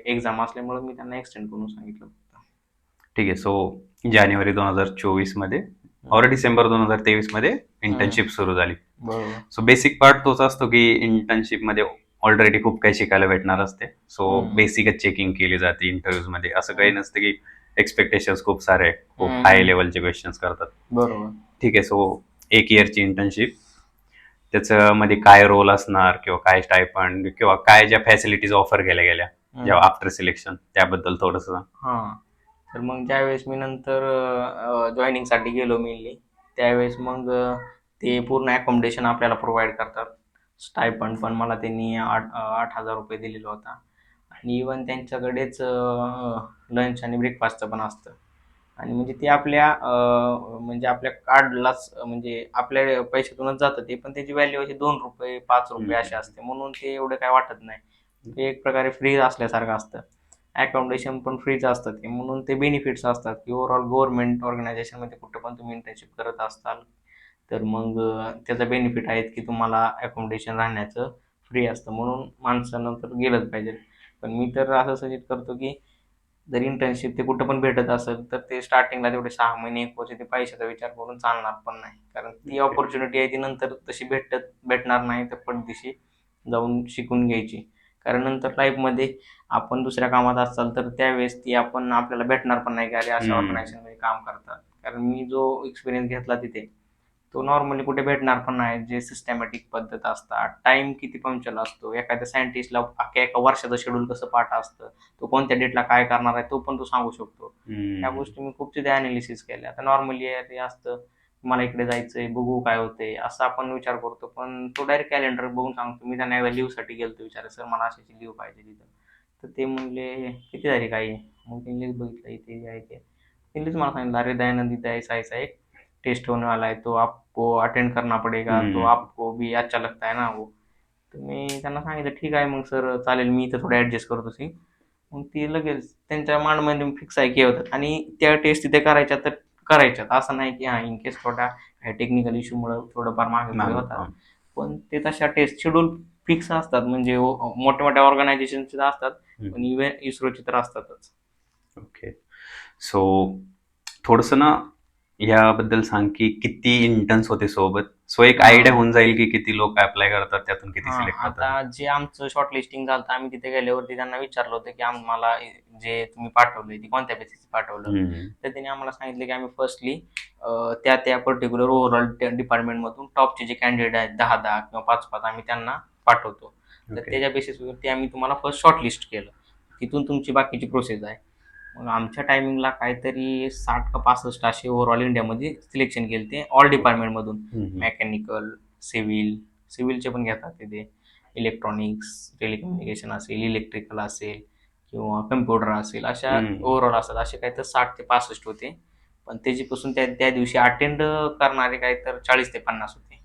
एक्झाम असल्यामुळे मी त्यांना एक्सटेंड करून सांगितलं. ठीक आहे. सो जानेवारी 2024 मध्ये और डिसेंबर 2023 मध्ये इंटर्नशिप सुरू झाली. बरोबर. सो बेसिक पार्ट तोच असतो की इंटर्नशिप मध्ये ऑलरेडी खूप काही शिकायला भेटणार असते. सो बेसिकच चेकिंग केली जाते इंटरव्ह्यूज मध्ये. असं काही नसतं की एक्सपेक्टेशन्स खूप सारे खूप हाय लेवलचे क्वेश्चन्स करतात. बरोबर. ठीक आहे. सो 1 इयरची इंटर्नशिप, त्याच्यामध्ये काय रोल असणार किंवा काय स्टायपंड किंवा काय ज्या फॅसिलिटीज ऑफर केल्या गेल्या जेव्हा आफ्टर सिलेक्शन त्याबद्दल थोडस. हां. तर मग ज्यावेळेस मी नंतर जॉईनिंगसाठी गेलो मेनली, त्यावेळेस मग ते पूर्ण अकोमोडेशन आपल्याला प्रोव्हाइड करतात. स्टायपंड पण मला त्यांनी 8,000 रुपये दिलेला होता आणि इवन त्यांच्याकडेच लंच आणि ब्रेकफास्टचं पण असतं. आणि म्हणजे ते आपल्या म्हणजे आपल्या कार्डलाच म्हणजे आपल्या पैशातूनच जातं ते, पण त्याची व्हॅल्यू अशी 2 रुपये 5 रुपये अशी असते, म्हणून ते एवढं काय वाटत नाही. ते एक प्रकारे फ्री असल्यासारखं असतं. अकोमोडेशन पण फ्रीच असतं ते, म्हणून ते बेनिफिट्स असतात की ओव्हरऑल गव्हर्नमेंट ऑर्गनायझेशनमध्ये कुठं पण तुम्ही इंटर्नशिप करत असाल तर मग त्याचा बेनिफिट आहेत की तुम्हाला अकोमोडेशन राहण्याचं फ्री असतं, म्हणून माणसानं तर गेलंच पाहिजे. पण मी तर असं सजेस्ट करतो की जर इंटर्नशिप ते कुठं पण भेटत असेल तर ते स्टार्टिंगला तेवढे 6 महिने 1 वर्ष ते पैशाचा विचार करून चालणार पण नाही, कारण ती ऑपॉर्च्युनिटी आहे ती नंतर तशी भेटणार नाही, तर पटदिशी जाऊन शिकून घ्यायची. कारण नंतर लाईफमध्ये आपण दुसऱ्या कामात असाल तर त्यावेळेस ती आपल्याला भेटणार पण नाही की अरे अशा ऑर्गनायझेशनमध्ये काम करतात. कारण मी जो एक्सपिरियन्स घेतला तिथे तो नॉर्मली कुठे भेटणार पण नाही. जे सिस्टमॅटिक पद्धत असतात, टाइम किती पंक्च्युअल असतो, एखाद्या सायंटिस्टला अख्ख्या एका वर्षाचं शेड्यूल कसं पाठ असतं, तो कोणत्या डेटला काय करणार आहे तो पण तो सांगू शकतो. ह्या गोष्टी मी खूप तिथे अनालिसिस केल्या. आता नॉर्मली ते असतं मला इकडे जायचंय बघू काय होतंय असं आपण विचार करतो, पण तो डायरेक्ट कॅलेंडर बघून सांगतो. मी त्यांना एकदा लिव्हसाठी गेलो विचार सर मला अशाची लिव्ह पाहिजे तिथं, तर ते म्हणले किती तारीख आहे, मग त्यांनी बघितलं इथे आहे ते त्यांनीच मला सांगितलं अरे दयानंद इथे आहे 6 एक टेस्ट होने वाला है, तो आपको अटेंड करना पडेगा, तो हम्म. आपको भी अच्छा लगता है ना वो. तर मी त्यांना सांगितलं ठीक आहे मग सर चालेल, मी इथं थोडं ॲडजस्ट करतो सी. मग ती लगेच त्यांच्या माइंडमध्ये फिक्स आहे की होतात, आणि त्या टेस्ट तिथे करायच्या तर करायच्यात. असं नाही की इन केस थोडा काही टेक्निकल इश्यूमुळे थोडंफार मागे पुढे होतात, पण ते तशा टेस्ट शेड्यूल फिक्स असतात. म्हणजे मोठ्या मोठ्या ऑर्गनायझेशनचे असतात, पण इव्हन इस्रोचे तर असतातच. ओके. सो थोडंसं ना याबद्दल सांग की किती इंटर्न्स होते सोबत, सो एक हा. आयडिया होऊन जाईल की किती लोक अप्लाय करतात, त्यातून किती हा, सिलेक्ट आता होतात. जे आमचं शॉर्ट लिस्टिंग झालं आम्ही तिथे गेल्यावरती त्यांना विचारलं होतं की आम्हाला जे तुम्ही पाठवलंय ते कोणत्या बेसिस पाठवलं. हम्म. तर त्यांनी आम्हाला सांगितलं की आम्ही फर्स्टली त्या त्या पर्टिक्युलर ओव्हरऑल डिपार्टमेंटमधून टॉपचे जे कॅन्डिडेट आहेत 10-10 किंवा 5-5 आम्ही त्यांना पाठवतो. तर ओके. त्याच्या बेसिसवरती आम्ही तुम्हाला फर्स्ट शॉर्टलिस्ट केलं. तिथून तुमची बाकीची प्रोसेस आहे. मग आमच्या टायमिंगला काहीतरी 60 का 65 असे ओव्हरऑल इंडियामध्ये सिलेक्शन केले ते ऑल डिपार्टमेंटमधून. हम्म. मेकॅनिकल, सिव्हिलचे पण घेतात तिथे. इलेक्ट्रॉनिक्स, टेलिकम्युनिकेशन असेल, इलेक्ट्रिकल असेल किंवा कम्प्युटर असेल, अशा ओव्हरऑल असतात. असे काही तर 60 ते 65 होते. पण त्याच्यापासून त्या त्या दिवशी अटेंड करणारे काही तर 40 ते 50 होते.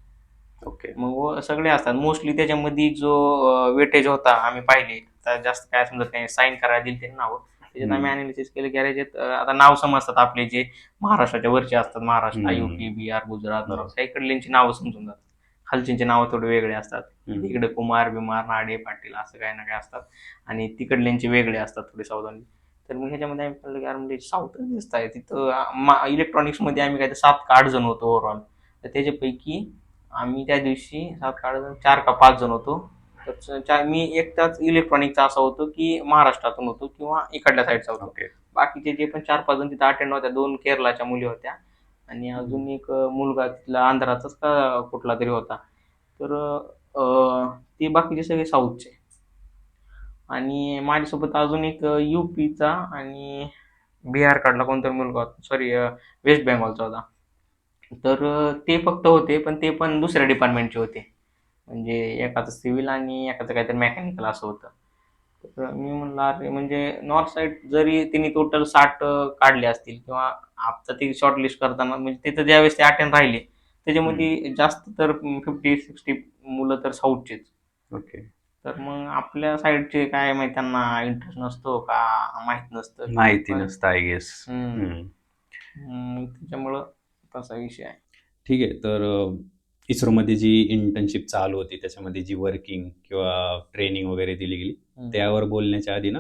ओके. मग सगळे असतात. मोस्टली त्याच्यामध्ये जो वेटेज होता आम्ही पाहिले, तर जास्त काय समजत नाही. साईन करायला दिली त्यांनी नावं. त्याच्यात आम्ही अनालिसिस केलं की अरे याच्यात आता नाव समजतात आपले जे महाराष्ट्राच्या वरचे असतात. महाराष्ट्र, युपी, बिहार, गुजरात, त्या इकडल्यांची नावं समजून जातात. खालच्यांचे नावं थोडे वेगळे असतात. इकडे कुमार, बिमार, नाडे, पाटील असं काही ना काही असतात, आणि तिकडल्यांचे वेगळे असतात थोडे सावधान. तर मग ह्याच्यामध्ये आम्ही पाहिलं की अरे म्हणजे साऊथ दिसत आहे तिथं. इलेक्ट्रॉनिक्समध्ये आम्ही काय तर 7 का 8 जण होतो ओव्हरऑल. तर त्याच्यापैकी आम्ही त्या दिवशी 7 का 8 जण, 4 का 5 जण होतो. तर मी एकटाच इलेक्ट्रॉनिकचा असा होतो की महाराष्ट्रातून होतो किंवा इकडल्या साईडचा होतो. ओके. बाकीचे जे पण 4-5 जण तिथं अटेंड होत्या, 2 केरलाच्या मुली होत्या आणि अजून एक मुलगा तिथला आंध्राचाच का कुठला तरी होता. तर ते बाकीचे सगळे साऊथचे. आणि माझ्यासोबत अजून एक यूपीचा आणि बिहार काढला कोणतरी मुलगा होता, सॉरी वेस्ट बेंगॉलचा होता. तर ते फक्त होते, पण ते पण दुसऱ्या डिपार्टमेंटचे होते. म्हणजे एकाचं सिव्हिल आणि एकाचं काहीतरी मेकॅनिकल असं होतं. तर मी म्हणलं अरे म्हणजे नॉर्थ साईड जरी त्यांनी टोटल 60 काढले असतील किंवा आता ते शॉर्टलिस्ट करताना म्हणजे तिथं ज्यावेळेस ते अटेंड राहिले त्याच्यामध्ये जास्त तर 50-60 मुलं तर साऊथचेच. ओके. तर मग आपल्या साईडचे काय माहिती त्यांना इंटरेस्ट नसतो का माहित नसतं. माहिती नसतं आय गेस. त्याच्यामुळं तसा विषय आहे. ठीक आहे. तर इस्रोमध्ये जी इंटर्नशिप चालू होती त्याच्यामध्ये जी वर्किंग किंवा ट्रेनिंग वगैरे दिली गेली त्यावर बोलण्याच्या आधी ना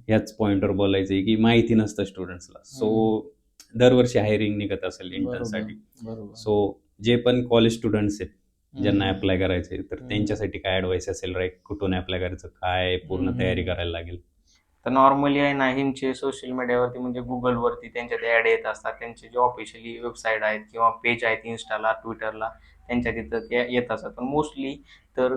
ह्याच पॉइंटवर बोलायचं आहे की माहिती नसतं स्टुडंट्सला. सो दरवर्षी हायरिंग निघत असेल इंटर्नसाठी. बरोबर. सो जे पण कॉलेज स्टुडंट्स आहेत ज्यांना अप्लाय करायचे तर त्यांच्यासाठी काय ॲडवाईस असेल, राईट? कुठून अप्लाय करायचं, काय पूर्ण तयारी करायला लागेल? तर नॉर्मली आहे ना ह्यांचे सोशल मीडियावरती म्हणजे गुगलवरती त्यांच्या ते ॲड येत असतात. त्यांचे जे ऑफिशियली वेबसाईट आहेत किंवा पेज आहेत इन्स्टाला, ट्विटरला, त्यांच्या तिथं ते येत असतात. पण मोस्टली तर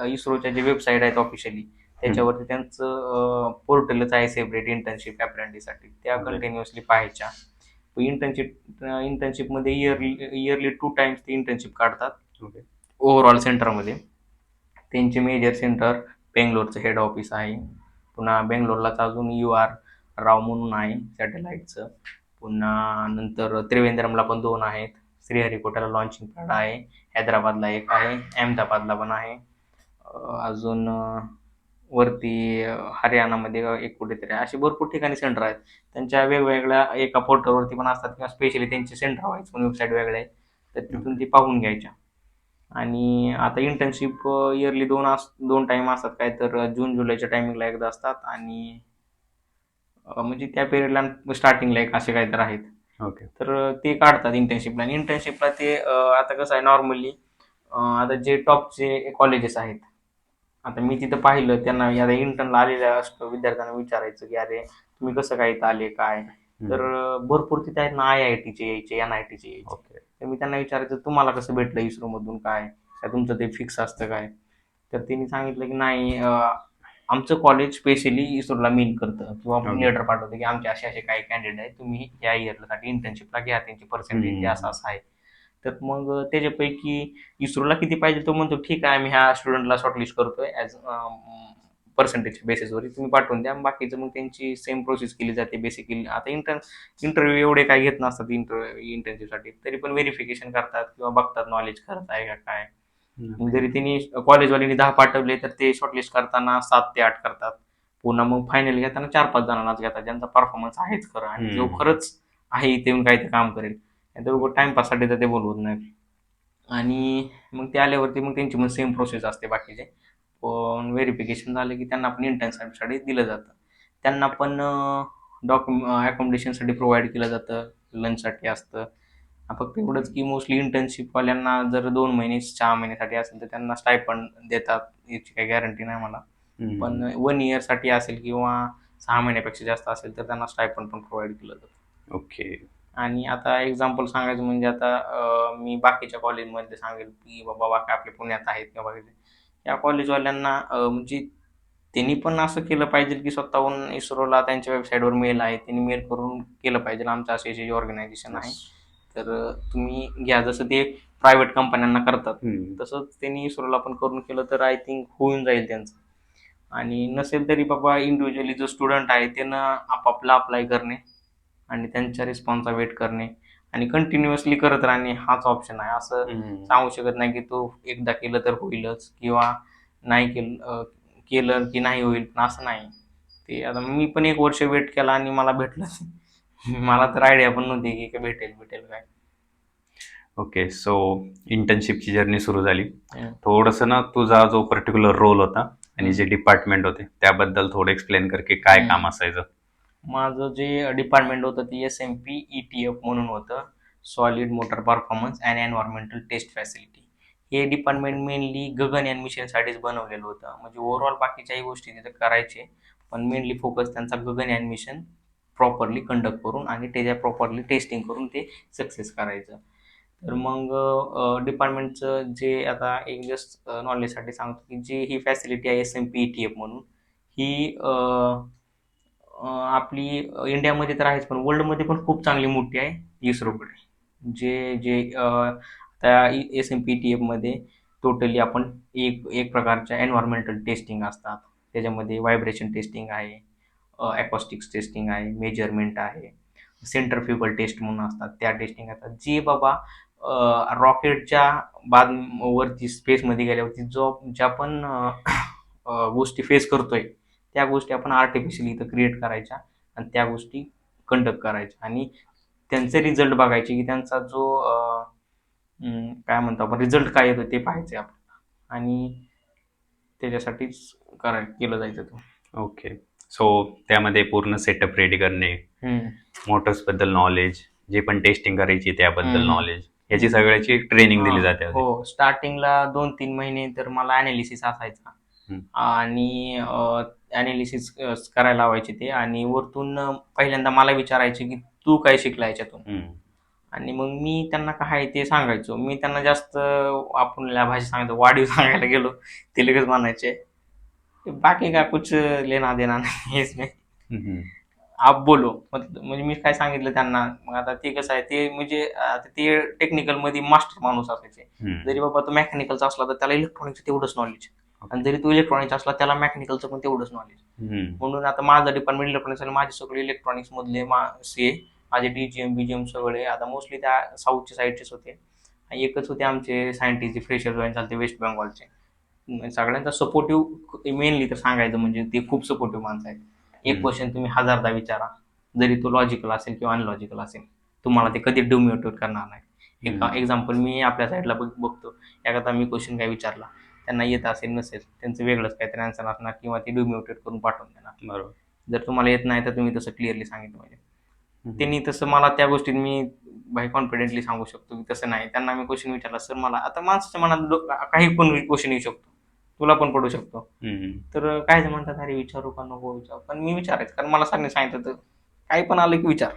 इस्रोच्या जे वेबसाईट आहेत ऑफिशियली त्याच्यावरती त्यांचं पोर्टलच आहे सेपरेट इंटर्नशिप अप्रेंटिससाठी. त्या कंटिन्युअसली पाहायच्या. इंटर्नशिपमध्ये इयरली 2 टाइम्स ते इंटर्नशिप काढतात ओव्हरऑल सेंटरमध्ये. त्यांचे मेजर सेंटर बेंगलोरचं हेड ऑफिस आहे. पुन्हा बेंगलोरलाच अजून UR राव म्हणून आहे सॅटेलाईटचं. पुन्हा नंतर त्रिवेंद्रमला पण 2 आहेत. श्रीहरिकोटाला लॉन्चिंग पॅड आहे. हैदराबादला एक आहे. अहमदाबादला पण आहे. अजून वरती हरियाणामध्ये एक कुठेतरी आहे. असे भरपूर ठिकाणी सेंटर आहेत. त्यांच्या वेगवेगळ्या एका पोर्टलवरती पण असतात किंवा स्पेशली त्यांचे सेंटर व्हायचे पण वेबसाईट वेगळे आहे. तर तिथून ते पाहून घ्यायच्या. आणि आता इंटर्नशिप इयरली 2 टाइम असतात, काय तर जून-जुलैच्या टायमिंगला एकदा असतात आणि म्हणजे त्या पिरियडला स्टार्टिंगला एक असे काहीतरी आहेत. ओके. तर ते काढतात इंटर्नशिपला. आणि इंटर्नशिपला ते आता कसं आहे नॉर्मली आता जे टॉपचे कॉलेजेस आहेत, आता मी तिथं पाहिलं त्यांना आता इंटर्नला आलेल्या विद्यार्थ्यांना विचारायचं की अरे तुम्ही कसं काय इथं आले काय. तर भरपूर तिथे आहेत ना IITचे यायचे, NITचे यायचे. ओके. तर मी त्यांना विचारायचं तुम्हाला कसं भेटलं इस्रोमधून काय तुमचं ते फिक्स असतं काय. तर त्यांनी सांगितलं की नाही आमचं कॉलेज स्पेशली इस्रोला मेल करतं किंवा लेटर पाठवतं की आमचे असे असे काही कॅन्डिडेट आहेत, तुम्ही या इयरसाठी इंटर्नशिपला घ्या, त्यांची पर्सेंटेज असं असं आहे. तर मग त्याच्यापैकी इस्रोला किती पाहिजे तो म्हणतो ठीक आहे आम्ही ह्या स्टुडंटला शॉर्टलिस्ट करतोय ॲज पर्सेंटेजच्या बेसिसवर तुम्ही पाठवून द्या. बाकीचं मग त्यांची सेम प्रोसेस केली जाते बेसिकली. आता इंटरव्ह्यू एवढे काय घेत नसतात इंटर्नशिपसाठी, तरी पण व्हेरिफिकेशन करतात किंवा बघतात नॉलेज खरंच आहे का काय. जरी त्यांनी कॉलेजवाल्यांनी 10 पाठवले तर ते शॉर्टलिस्ट करताना 7 ते 8 करतात. पुन्हा मग फायनल घेताना 4-5 जणांनाच घेतात ज्यांचा परफॉर्मन्स आहेच खरं आणि जो खरंच आहे इथे येऊन काही ते काम करेल. टाइमपाससाठी तर ते बोलवत नाही. आणि मग ते आल्यावरती मग त्यांची मग सेम प्रोसेस असते बाकीचे. पण व्हेरिफिकेशन झालं की त्यांना पण इंटर्नशिपसाठी दिलं जातं. त्यांना पण अकोमोडेशनसाठी प्रोव्हाइड केलं जातं, लंचसाठी असतं. फक्त एवढंच की मोस्टली इंटर्नशिपवाल्यांना जर 2 महिने 6 महिन्यासाठी असेल तर त्यांना स्टायपंड देतात, याची काही गॅरंटी नाही मला. पण 1 इयरसाठी असेल किंवा 6 महिन्यापेक्षा जास्त असेल तर त्यांना स्टायपंड पण प्रोव्हाइड केलं जातं. ओके. आणि आता एक्झाम्पल सांगायचं म्हणजे आता मी बाकीच्या कॉलेजमध्ये सांगेल की बाबा बाकी आपले पुण्यात आहेत किंवा बाकीचे या कॉलेजवाल्यांना म्हणजे त्यांनी पण असं केलं पाहिजे की स्वतःहून इस्रोला त्यांच्या वेबसाईटवर मेल आहे, त्यांनी मेल करून केलं पाहिजे आमचं असे असे ऑर्गनायझेशन आहे, तर तुम्ही घ्या. जसं ते प्रायव्हेट कंपन्यांना करतात तसंच त्यांनी इस्रोला पण करून केलं तर आय थिंक होऊन जाईल त्यांचं. आणि नसेल तरी बाबा इंडिव्हिज्युअली जो स्टुडंट आहे त्यानं आपापला अप्लाय करणे आणि त्यांच्या रिस्पॉन्सचा वेट करणे आणि कंटिन्युअसली करत राहणे हाच ऑप्शन आहे. असं सांगू शकत नाही की तू एकदा केलं तर होईलच किंवा नाही केलं की नाही होईल, पण असं नाही. ते आता मी पण 1 वर्ष वेट केला आणि मला भेटलं. मला तर आयडिया पण नव्हती की भेटेल काय. ओके. सो इंटर्नशिपची जर्नी सुरू झाली. थोडंसं ना तुझा जो पर्टिक्युलर रोल होता आणि जे डिपार्टमेंट होते त्याबद्दल थोडं एक्सप्लेन कर की काय काम असायचं. माझं जे डिपार्टमेंट होतं ते SMP ETF म्हणून होतं, solid motor performance and environmental test facility. हे डिपार्टमेंट मेनली गगनयान मिशनसाठीच बनवलेलं होतं. म्हणजे ओव्हरऑल बाकीच्याही गोष्टी तिथे करायचे, पण मेनली फोकस त्यांचा गगनयान मिशन प्रॉपरली कंडक्ट करून आणि त्याच्या प्रॉपरली टेस्टिंग करून ते सक्सेस करायचं. तर मग डिपार्टमेंटचं जे आता एक जस्ट नॉलेजसाठी सांगतो की जी ही फॅसिलिटी आहे SMP ETF म्हणून ही आपली इंडियामध्ये तर आहेच, पण वर्ल्डमध्ये पण खूप चांगली मोठी आहे इस्रोकडे. जे जे त्या SMP TFमध्ये टोटली आपण एक प्रकारच्या एन्व्हायरमेंटल टेस्टिंग असतात. त्याच्यामध्ये व्हायब्रेशन टेस्टिंग आहे, ॲकॉस्टिक्स टेस्टिंग आहे, मेजरमेंट आहे, सेंट्रिफ्युगल टेस्ट म्हणून असतात, त्या टेस्टिंग असतात. जे बाबा रॉकेटच्या वरती स्पेसमध्ये गेल्यावरती ज्या पण गोष्टी फेस करतोय त्या गोष्टी आपण आर्टिफिशियली इथं क्रिएट करायच्या आणि त्या गोष्टी कंडक्ट करायच्या आणि त्यांचे रिझल्ट बघायचे की त्यांचा जो काय म्हणतो आपण रिझल्ट काय येतो ते पाहायचे आपल्याला आणि त्याच्यासाठीच केलं जायचं तो. ओके. सो त्यामध्ये पूर्ण सेटअप रेडी करणे, मोटर्सबद्दल नॉलेज, जे पण टेस्टिंग करायची त्याबद्दल नॉलेज, याची सगळ्याची ट्रेनिंग दिली जाते. हो, स्टार्टिंगला 2-3 महिने तर मला अनालिसिस असायचा आणि अनालिसिस करायला लावायचे ते आणि वरतून पहिल्यांदा मला विचारायचे की तू काय शिकला याच्यातून आणि मग मी त्यांना काय ते सांगायचो. मी त्यांना जास्त आपण भाषा सांगायचो, वाढीव सांगायला गेलो ते लगेच म्हणायचे बाकी का कुछ लेना देना नाही, हेच नाही आप बोलो. म्हणजे मी काय सांगितलं त्यांना. मग आता ते कसं आहे ते म्हणजे ते टेक्निकल मध्ये मास्टर माणूस असायचे. जरी बाबा तो मेकॅनिकलचा असला तर त्याला इलेक्ट्रॉनिक्सचं तेवढंच नॉलेज आणि जरी तो इलेक्ट्रॉनिक्स असला त्याला मेकॅनिकलचं पण तेवढंच नॉलेज. म्हणून आता माझं डिपार्टमेंट इलेक्ट्रॉनिक्स आणि माझे सगळे इलेक्ट्रॉनिक्स मधले माझे DGM BGM सगळे आता मोस्टली त्या साऊथच्या साईडचेच होते. एकच होते आमचे सायंटिस्ट फ्रेशर जॉईन झाले वेस्ट बेंगॉलचे. सगळ्यांचा सपोर्टिव्ह मेनली तर सांगायचं म्हणजे ते खूप सपोर्टिव्ह माणसं आहेत. एक क्वेश्चन तुम्ही 1000दा विचारा, जरी तो लॉजिकल असेल किंवा अनलॉजिकल असेल, तुम्हाला ते कधी डिमोटिवेट करणार नाही. एक एक्झाम्पल मी आपल्या साईडला बघतो, एखादा मी क्वेश्चन काय विचारला त्यांना येत असेल नसेल त्यांचं वेगळंच काहीतरी आन्सर असणार किंवा ते डिमोटिवेट करून पाठवून देणार. बरोबर. जर तुम्हाला येत नाही तर तुम्ही तसं क्लिअरली सांगितलं पाहिजे. त्यांनी तसं मला त्या गोष्टीत मी बाय कॉन्फिडेंटली सांगू शकतो की तसं नाही. त्यांना मी क्वेश्चन विचारला, सर मला आता माणसाच्या मनात काही पण क्वेश्चन येऊ शकतो, तुला पण पडू शकतो. तर काय म्हणतात अरे विचारू का नको विचारू, पण मी विचारायचं कारण मला सांगितलं तर काही पण आलं की विचार.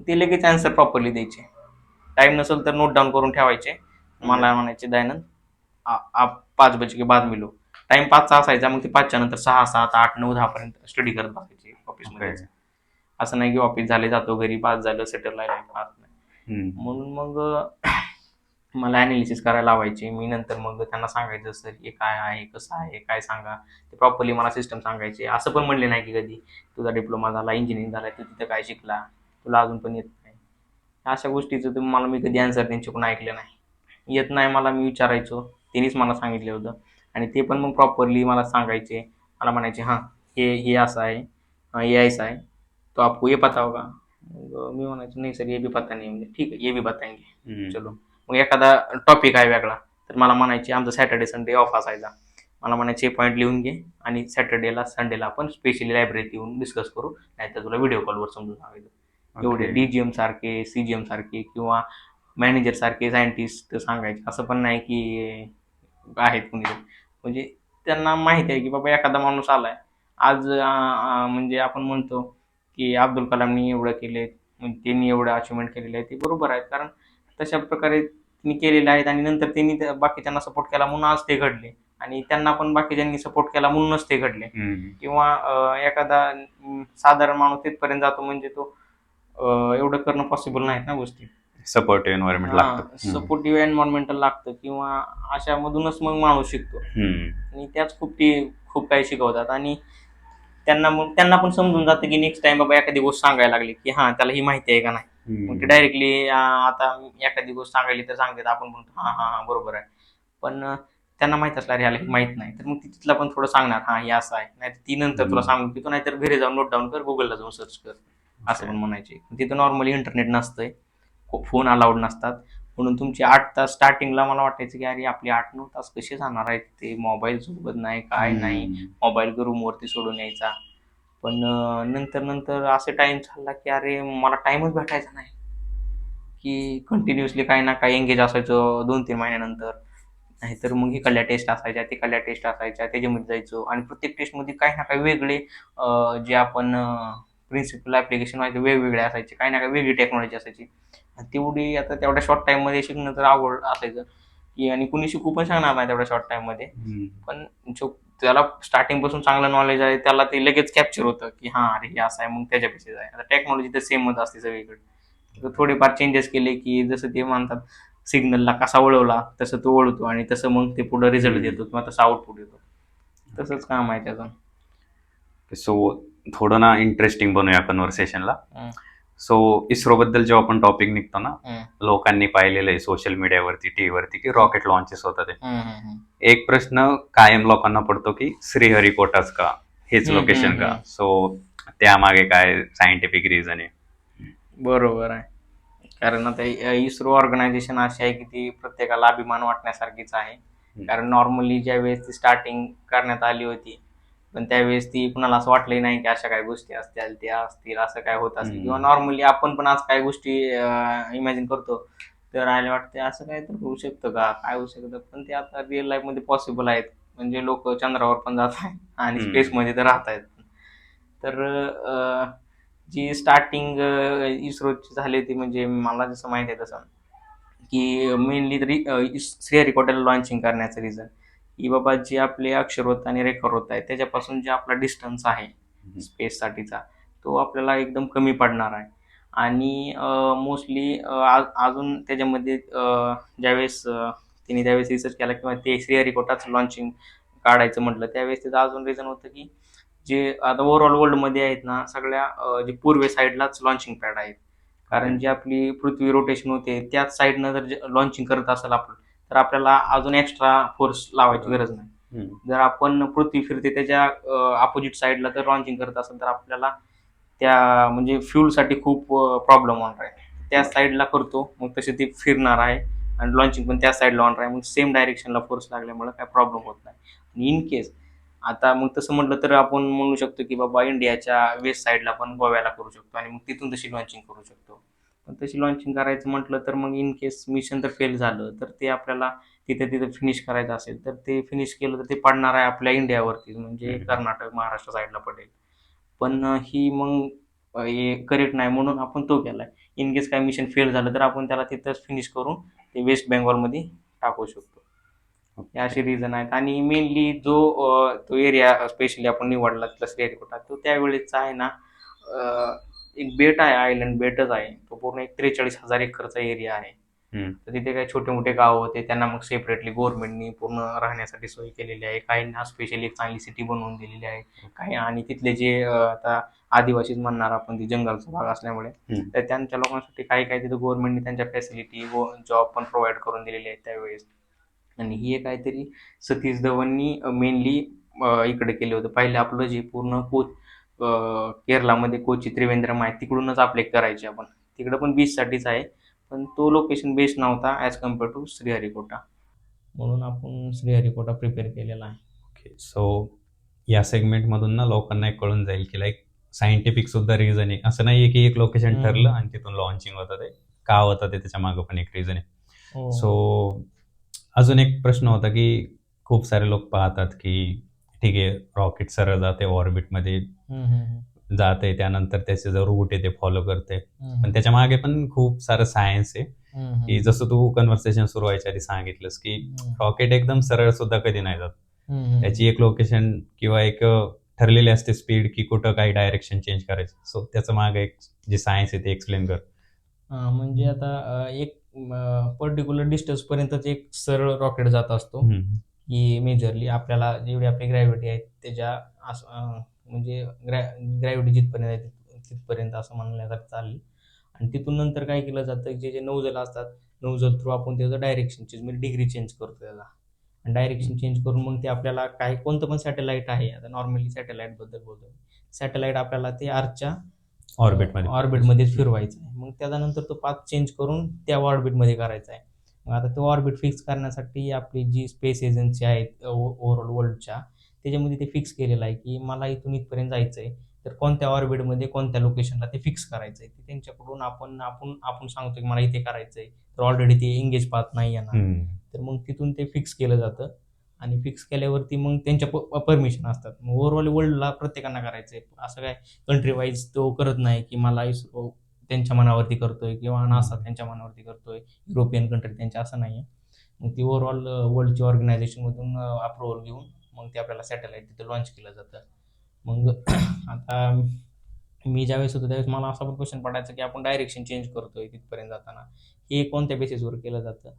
ते लगेच आन्सर प्रॉपरली द्यायचे. टाइम नसेल तर नोट डाऊन करून ठेवायचे. मला म्हणायचे दयानंद आप 5 बजे के बाद मिलो. टाइम 5चा असायचा, मग ते 5च्या नंतर 6, 7, 8, 9, 10 पर्यंत स्टडी करत बसायचे ऑफिसमध्ये. असं नाही की ऑफिस झाले जातो घरी 5 झालं सेटल राहिलं. म्हणून मग मला ॲनालिसिस करायला लावायचे. मी नंतर मग त्यांना सांगायचं, सर हे काय आहे, कसं आहे, काय सांगा. ते प्रॉपरली मला सिस्टम सांगायचे. असं पण म्हणले नाही की कधी, तुझा डिप्लोमा झाला, इंजिनिअरिंग झाला, तू तिथं काय शिकला, तुला अजून पण येत नाही. अशा गोष्टीचं मला मी कधी आन्सर त्यांच्याकडून ऐकलं नाही. येत नाही मला, मी विचारायचो, त्यांनीच मला सांगितलं होतं. आणि ते पण मग प्रॉपरली मला सांगायचे. मला म्हणायचे, हां हे हे असं आहे, ये ऐसा है, तो आपको ये पता होगा. मग मी म्हणायचो, नाही सर ये भी पता नहीं. म्हणजे ठीक आहे, ये भी बताएंगे, चलो. मग एखादा टॉपिक आहे वेगळा, तर मला म्हणायचे, आमचा सॅटर्डे संडे ऑफ असायचा, मला म्हणायचे पॉईंट लिहून घे आणि सॅटर्डेला संडेला आपण स्पेशली लायब्ररीत येऊन डिस्कस करू, नाहीतर तुला व्हिडिओ कॉलवर समजून सांगायचं. एवढे DGM सारखे, CGM सारखे किंवा मॅनेजर सारखे सायंटिस्ट सांगायचे. असं पण नाही की आहेत कुणी, म्हणजे त्यांना माहिती आहे की बाबा एखादा माणूस आलाय आज, म्हणजे आपण म्हणतो की अब्दुल कलामनी एवढं केले, त्यांनी एवढं अचिव्हमेंट केलेलं आहे, ते बरोबर आहे. कारण तशा प्रकारे त्यांनी केलेले आहेत आणि नंतर त्यांनी बाकीच्यांना सपोर्ट केला म्हणून आज ते घडले, आणि त्यांना पण बाकीच्यांनी सपोर्ट केला म्हणूनच ते घडले. किंवा एखादा साधारण माणूस तिथपर्यंत जातो म्हणजे तो एवढं करणं पॉसिबल नाहीत ना गोष्टी. सपोर्टिव्ह एन्व्हायरमेंट लागतं. सपोर्टिव्ह एन्व्हायरमेंटल लागतं, किंवा अशामधूनच मग माणूस शिकतो. आणि त्याच खूप काही शिकवतात, आणि त्यांना पण समजून जातं की नेक्स्ट टाइम बाबा एखादी गोष्ट सांगायला लागली की हां त्याला ही माहिती आहे का नाही. मग ते डायरेक्टली आता एखादी गोष्ट सांगायली तर सांगतात, आपण म्हणतो हां हां हां बरोबर आहे. पण त्यांना माहित असणार ह्याला हे माहित नाही, तर मग ती तिथला पण थोडं सांगणार, हां हे असं आहे, नाही ती नंतर तुला सांगून की तू नाहीतर घरी जाऊन नोट डाऊन कर, गुगलला जाऊन सर्च कर, असं पण म्हणायचे. तिथं नॉर्मली इंटरनेट नसतंय, फोन अलाउड नसतात, म्हणून तुमचे 8 तास स्टार्टिंगला मला वाटायचं की अरे आपले 8-9 तास कसे जाणार आहेत, ते मोबाईल सोबत नाही, काय नाही, मोबाईल रूमवरती सोडून यायचा. पण नंतर नंतर असे टाइम चालला की अरे मला टाइमच भेटायचा नाही, की कंटिन्युअसली काही ना काही एंगेज असायचो 2-3 महिन्यानंतर. नाहीतर मग इकडल्या टेस्ट असायच्या, तिकडल्या टेस्ट असायच्या, त्याच्यामध्ये जायचो, आणि प्रत्येक टेस्टमध्ये काही ना काही वेगळे जे आपण प्रिन्सिपल ॲप्लिकेशन व्हायचे वेगवेगळे असायचे, काही ना काही वेगळी टेक्नॉलॉजी असायची. तेवढी आता तेवढ्या शॉर्ट टाईममध्ये शिकणं तर अवघड असायचं की, आणि कुणी शिकू पण सांगणार नाही तेवढ्या शॉर्ट टाईममध्ये. पण जो त्याला स्टार्टिंग पासून चांगलं नॉलेज आहे त्याला ते लगेच कॅप्चर होतं की हां अरे हे असं आहे, मग त्याच्यापेक्षा जाय. आता टेक्नॉलॉजी तर सेमच असते सगळीकडे, तर थोडेफार चेंजेस केले की जसं ते म्हणतात सिग्नलला कसा वळवला तसं तो वळवतो, आणि तसं मग ते पुढं रिझल्ट देतो किंवा तसं आउटपुट येतो. तसंच काम आहे त्याचं. सो थोडं ना इंटरेस्टिंग बनवूया कन्व्हर्सेशनला. हं. सो इस्रो बद्दल जेव्हा आपण टॉपिक निघतो ना, हं. लोकांनी पाहिलेलं आहे सोशल मीडियावरती, टीव्हीवरती, की रॉकेट लॉन्चेस होतात. हं. एक प्रश्न कायम लोकांना पडतो की श्रीहरिकोटाच का, हेच हम्म, लोकेशन हम्म, का. हम्म. सो त्यामागे काय सायंटिफिक रिझन आहे? बरोबर आहे. कारण आता इस्रो ऑर्गनायझेशन अशी आहे की ती प्रत्येकाला अभिमान वाटण्यासारखीच आहे. कारण नॉर्मली ज्या वेळेस ती स्टार्टिंग करण्यात आली होती, पण त्यावेळेस ती कुणाला असं वाटलंही नाही की अशा काही गोष्टी असतील, त्या असतील, असं काय होत असेल. किंवा नॉर्मली आपण पण आज काही गोष्टी इमॅजिन करतो, तर आले वाटते असं काय तर होऊ शकतं का, काय होऊ शकतं, पण ते आता रिअल लाईफमध्ये पॉसिबल आहेत. म्हणजे लोक चंद्रावर पण जात आहेत आणि स्पेसमध्ये तर राहत आहेत. तर जी स्टार्टिंग इस्रोची झाली होती, म्हणजे मला जसं माहिती आहे तसं, की मेनली तरी श्रीहरिकोटाला लॉन्चिंग करण्याचं रिझन की बाबा जे आपले अक्षरवृत्त आणि रेखावृत्त आहे त्याच्यापासून जे आपला डिस्टन्स आहे स्पेससाठीचा, तो आपल्याला एकदम कमी पडणार आहे. आणि मोस्टली अजून त्याच्यामध्ये ज्यावेळेस तिने त्यावेळेस रिसर्च केला किंवा ते श्रीहरिकोटाचं लॉन्चिंग काढायचं म्हटलं, त्यावेळेस त्याचं अजून रिझन होतं की जे आता ओव्हरऑल वर्ल्डमध्ये आहेत ना, सगळ्या जे पूर्वे साईडलाच लॉन्चिंग पॅड आहेत. कारण जी आपली पृथ्वी रोटेशन होते त्याच साईडनं जर लॉन्चिंग करत असेल आपण, तर आपल्याला अजून एक्स्ट्रा फोर्स लावायची गरज नाही. जर आपण पृथ्वी फिरते त्याच्या अपोजिट साईडला जर लॉन्चिंग करत असेल, तर आपल्याला त्या म्हणजे फ्युलसाठी खूप प्रॉब्लेम होणार आहे. त्या साईडला करतो, मग तसे ते फिरणार आहे आणि लॉन्चिंग पण त्या साईडला होणार आहे, मग सेम डायरेक्शनला फोर्स लागल्यामुळे काय प्रॉब्लेम होत नाही. आणि इन केस आता मग तसं म्हटलं तर आपण म्हणू शकतो की बाबा इंडियाच्या वेस्ट साईडला पण गोव्याला करू शकतो, आणि मग तिथून तशी लॉन्चिंग करू शकतो. पण तशी लॉन्चिंग करायचं म्हटलं तर मग इन केस मिशन तर फेल झालं, तर ते आपल्याला तिथे फिनिश करायचं असेल, तर ते फिनिश केलं तर ते पडणार आहे आपल्या इंडियावरती, म्हणजे कर्नाटक महाराष्ट्र साईडला पडेल. पण ही मग हे करेक्ट नाही म्हणून आपण तो केलाय. इन केस काय मिशन फेल झालं तर आपण त्याला तिथंच फिनिश करून ते वेस्ट बेंगॉलमध्ये टाकू शकतो. हे असे रिझन आहेत. आणि मेनली तो एरिया स्पेशली आपण निवडला तिथला श्रीहरिकोटा, तो त्यावेळेचा आहे ना, एक बेट आहे, आयलंड बेटच आहे तो, पूर्ण एक 43,000 एकरचा एरिया आहे. तर तिथे काही छोटे मोठे गाव होते, त्यांना मग सेपरेटली गव्हर्नमेंटनी पूर्ण राहण्यासाठी सोय केलेली आहे. काहींना स्पेशली एक चांगली सिटी बनवून दिलेली आहे. काही आणि तिथले जे आता आदिवासीच म्हणणार आपण, ती जंगलचा भाग असल्यामुळे, तर त्यांच्या लोकांसाठी काही काही तिथे गव्हर्नमेंटने त्यांच्या फॅसिलिटी व जॉब पण प्रोव्हाइड करून दिलेले आहेत त्यावेळेस. आणि हे काहीतरी सतीश धवननी मेनली इकडे केले होते. पहिले आपलं जे पूर्ण केरलामध्ये कोची त्रिवेंद्रम आहे, तिकडूनच आपले करायचे आपण. तिकडे पण बीचसाठीच आहे, पण तो लोकेशन बेस्ट नव्हता ॲज कम्पेअर टू श्रीहरिकोटा. म्हणून आपण श्रीहरिकोटा प्रिपेअर केलेला आहे. ओके. सो या सेगमेंटमधून ना लोकांना एक कळून जाईल की लाईक सायंटिफिक सुद्धा रिझन आहे. असं नाहीये की एक लोकेशन ठरलं आणि तिथून लॉन्चिंग होतं, ते का होतं ते त्याच्या मागं पण एक रिझन आहे. हो. सो अजून एक प्रश्न होता की खूप सारे लोक पाहतात की ठीक आहे, रॉकेट सरळ जाते ऑर्बिटमध्ये, जाते, त्यानंतर त्याचे जो रूट आहे ते फॉलो करते, पण त्याच्या मागे पण खूप सारं सायन्स आहे. की जसं तू कन्व्हर्सेशन सुरू व्हायच्या आधी सांगितलंस की रॉकेट एकदम सरळ सुद्धा कधी नाही जात. त्याची एक लोकेशन किंवा एक ठरलेली असते स्पीड की कुठं काही डायरेक्शन चेंज करायचं. सो त्याचं मागे एक जे सायन्स आहे ते एक्सप्लेन कर. म्हणजे आता एक पर्टिक्युलर डिस्टन्स पर्यंतच एक सरळ रॉकेट जात असतो, की मेजरली आपल्याला जेवढी आपली ग्रॅव्हिटी आहे त्याच्या म्हणजे ग्रॅव्हिटी जिथपर्यंत आहे तिथपर्यंत असं म्हणण्यासारखं चालेल. आणि तिथून नंतर काय केलं जातं, जे नौजल असतात, नौजल थ्रू आपण त्याचं डायरेक्शन चेंज म्हणजे डिग्री चेंज करतो त्याला. आणि डायरेक्शन चेंज करून मग ते आपल्याला काय कोणतं पण सॅटेलाईट आहे, आता नॉर्मली सॅटेलाईटबद्दल बोलतो, सॅटेलाईट आपल्याला ते अर्थच्या ऑर्बिटमध्येच फिरवायचं आहे. मग त्याच्यानंतर तो पाथ चेंज करून त्या ऑर्बिटमध्ये करायचा आहे. मग आता तो ऑर्बिट फिक्स करण्यासाठी आपली जी स्पेस एजन्सी आहेत ओव्हरऑल वर्ल्डच्या, त्याच्यामध्ये ते फिक्स केलेलं आहे की मला इथून इथपर्यंत जायचं आहे, तर कोणत्या ऑर्बिटमध्ये कोणत्या लोकेशनला ते फिक्स करायचं आहे. ते त्यांच्याकडून आपण सांगतो की मला इथे करायचं आहे, तर ऑलरेडी ते एंगेज पाथ नाही येणार, तर मग तिथून ते फिक्स केलं जातं. आणि फिक्स केल्यावरती मग त्यांच्या परमिशन असतात. मग ओव्हरऑल वर्ल्डला प्रत्येकांना करायचं आहे, असं काय कंट्री वाईज तो करत नाही की मला इस्रो त्यांच्या मनावरती करतोय किंवा नासा त्यांच्या मनावरती करतोय, युरोपियन कंट्री त्यांच्या, असं नाही आहे. मग ती ओव्हरऑल वर्ल्डची ऑर्गनायझेशनमधून अप्रुव्हल घेऊन मग ते आपल्याला सॅटेलाईट तिथे लॉन्च केलं जातं. मग आता मी ज्यावेळेस होतो त्यावेळेस मला असा पण क्वेश्चन पडायचा की आपण डायरेक्शन चेंज करतोय तिथपर्यंत जाताना, हे कोणत्या बेसिसवर केलं जातं.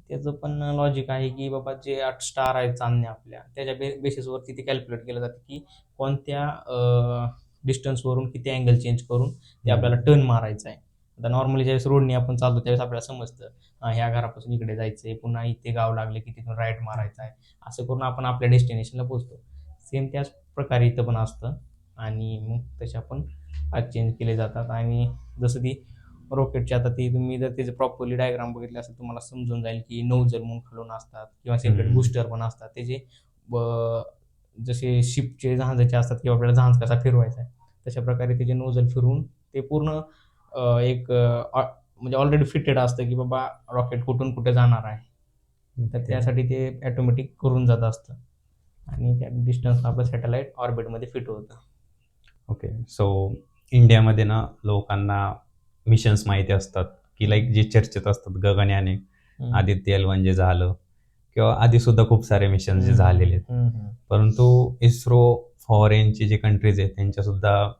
त्याचं पण लॉजिक आहे की बाबा जे 8 स्टार आहेत चांदण्या आपल्या, त्याच्या बेसिसवरती ते कॅल्क्युलेट केलं जातं की कोणत्या डिस्टन्सवरून किती अँगल चेंज करून ते आपल्याला टर्न मारायचं आहे. आता नॉर्मली ज्यावेळेस रोडने आपण चालतो त्यावेळेस आपल्याला समजतं ह्या घरापासून इकडे जायचं आहे, पुन्हा इथे गाव लागले की तिथून राईट मारायचं आहे, असं करून आपण आपल्या डेस्टिनेशनला पोहोचतो. सेम त्याच प्रकारे इथं पण असतं. आणि मग तसे आपण पाथ चेंज केले जातात. आणि जसं ती रॉकेटची आता ती तुम्ही जर त्याचे प्रॉपरली डायग्राम बघितले असेल तुम्हाला समजून जाईल की नौजल म्हणून खालून असतात किंवा सेपरेट बुस्टर पण असतात. त्याचे जसे शिपचे जहाजाचे असतात किंवा आपल्याला जहाज कसा फिरवायचा आहे तशा प्रकारे त्याचे नोजल फिरवून ते पूर्ण एक म्हणजे ऑलरेडी फिटेड असतं की बाबा रॉकेट कुठून कुठे जाणार आहे, तर त्यासाठी ते ऑटोमॅटिक करून जात असतं आणि त्या डिस्टन्स आपलं सॅटेलाईट ऑर्बिटमध्ये फिट होतं. ओके. सो इंडियामध्ये ना लोकांना मिशन्स माहिती असतात की लाईक जे चर्चेत असतात, गगनयान आहे, आदित्य L1 जे झालं, किंवा आधी सुद्धा खूप सारे मिशन जे झालेले आहेत. परंतु इस्रो फॉरेनचे जे कंट्रीज आहेत त्यांच्या सुद्धा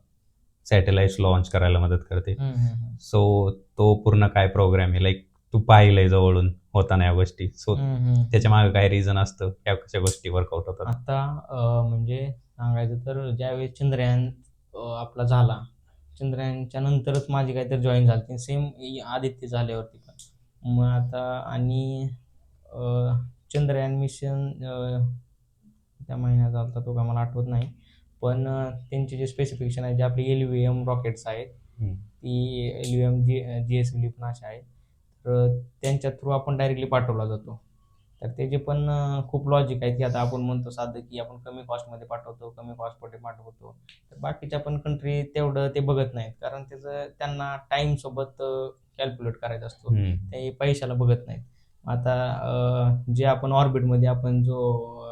सॅटेलाइट्स लॉन्च करायला मदत करते. सो तो पूर्ण काय प्रोग्राम आहे, लाईक तू पाहिलंय जवळून होताना या गोष्टी, सो त्याच्या मागे काय रिझन असतं, या कशा गोष्टी वर्कआउट होतात? आता म्हणजे सांगायचं तर ज्यावेळेस चंद्रयान आपला झाला, चंद्रयानच्या नंतरच माझी काहीतरी जॉईन झाली, सेम आदित्य झाल्यावरती पण. मग आता आणि चंद्रयान मिशन त्या महिन्यात झाला तो का मला आठवत नाही, पण त्यांचे जे स्पेसिफिकेशन आहे जे आपले LVM रॉकेट्स आहेत, ती LVM GSLV पण अशा आहेत, तर त्यांच्या थ्रू आपण डायरेक्टली पाठवला जातो. तर त्याचे पण खूप लॉजिक आहे की आता आपण म्हणतो साधं की आपण कमी कॉस्टमध्ये पाठवतो, कमी कॉस्टमध्ये पाठवतो, तर बाकीच्या पण कंट्री तेवढं ते बघत नाहीत, कारण त्याचं त्यांना टाईमसोबत कॅल्क्युलेट करायचा असतो, ते पैशाला बघत नाहीत. आता जे आपण ऑर्बिटमध्ये आपण जो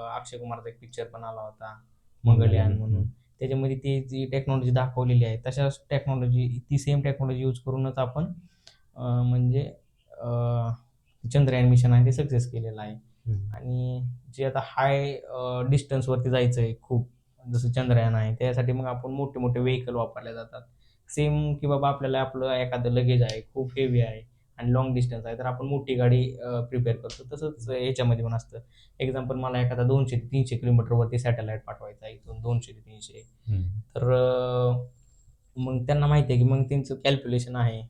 अक्षय कुमारचा एक पिक्चर पण आला होता मंगलयान म्हणून, त्याच्यामध्ये ती जी टेक्नॉलॉजी दाखवलेली आहे तशाच टेक्नॉलॉजी, ती सेम टेक्नॉलॉजी यूज करूनच आपण म्हणजे चंद्रयान मिशन आहे ते सक्सेस केलेलं आहे. आणि जे आता हाय डिस्टन्सवरती जायचं आहे खूप, जसं चंद्रयान आहे, त्यासाठी मग आपण मोठे मोठे व्हेकल वापरले जातात. सेम की बाबा आपल्याला आपलं एखादं लगेज आहे खूप हेवी आहे, आणि लॉंग डिस्टन्स आहे तर आपण मोठी गाडी प्रिपेअर करतो. तसंच याच्यामध्ये पण असतं. एक्झाम्पल मला एखादा 200 ते 300 किलोमीटरवरती सॅटेलाईट पाठवायचा आहे इथून 200 ते 300. तर मग त्यांना माहिती आहे की मग त्यांचं कॅल्क्युलेशन आहे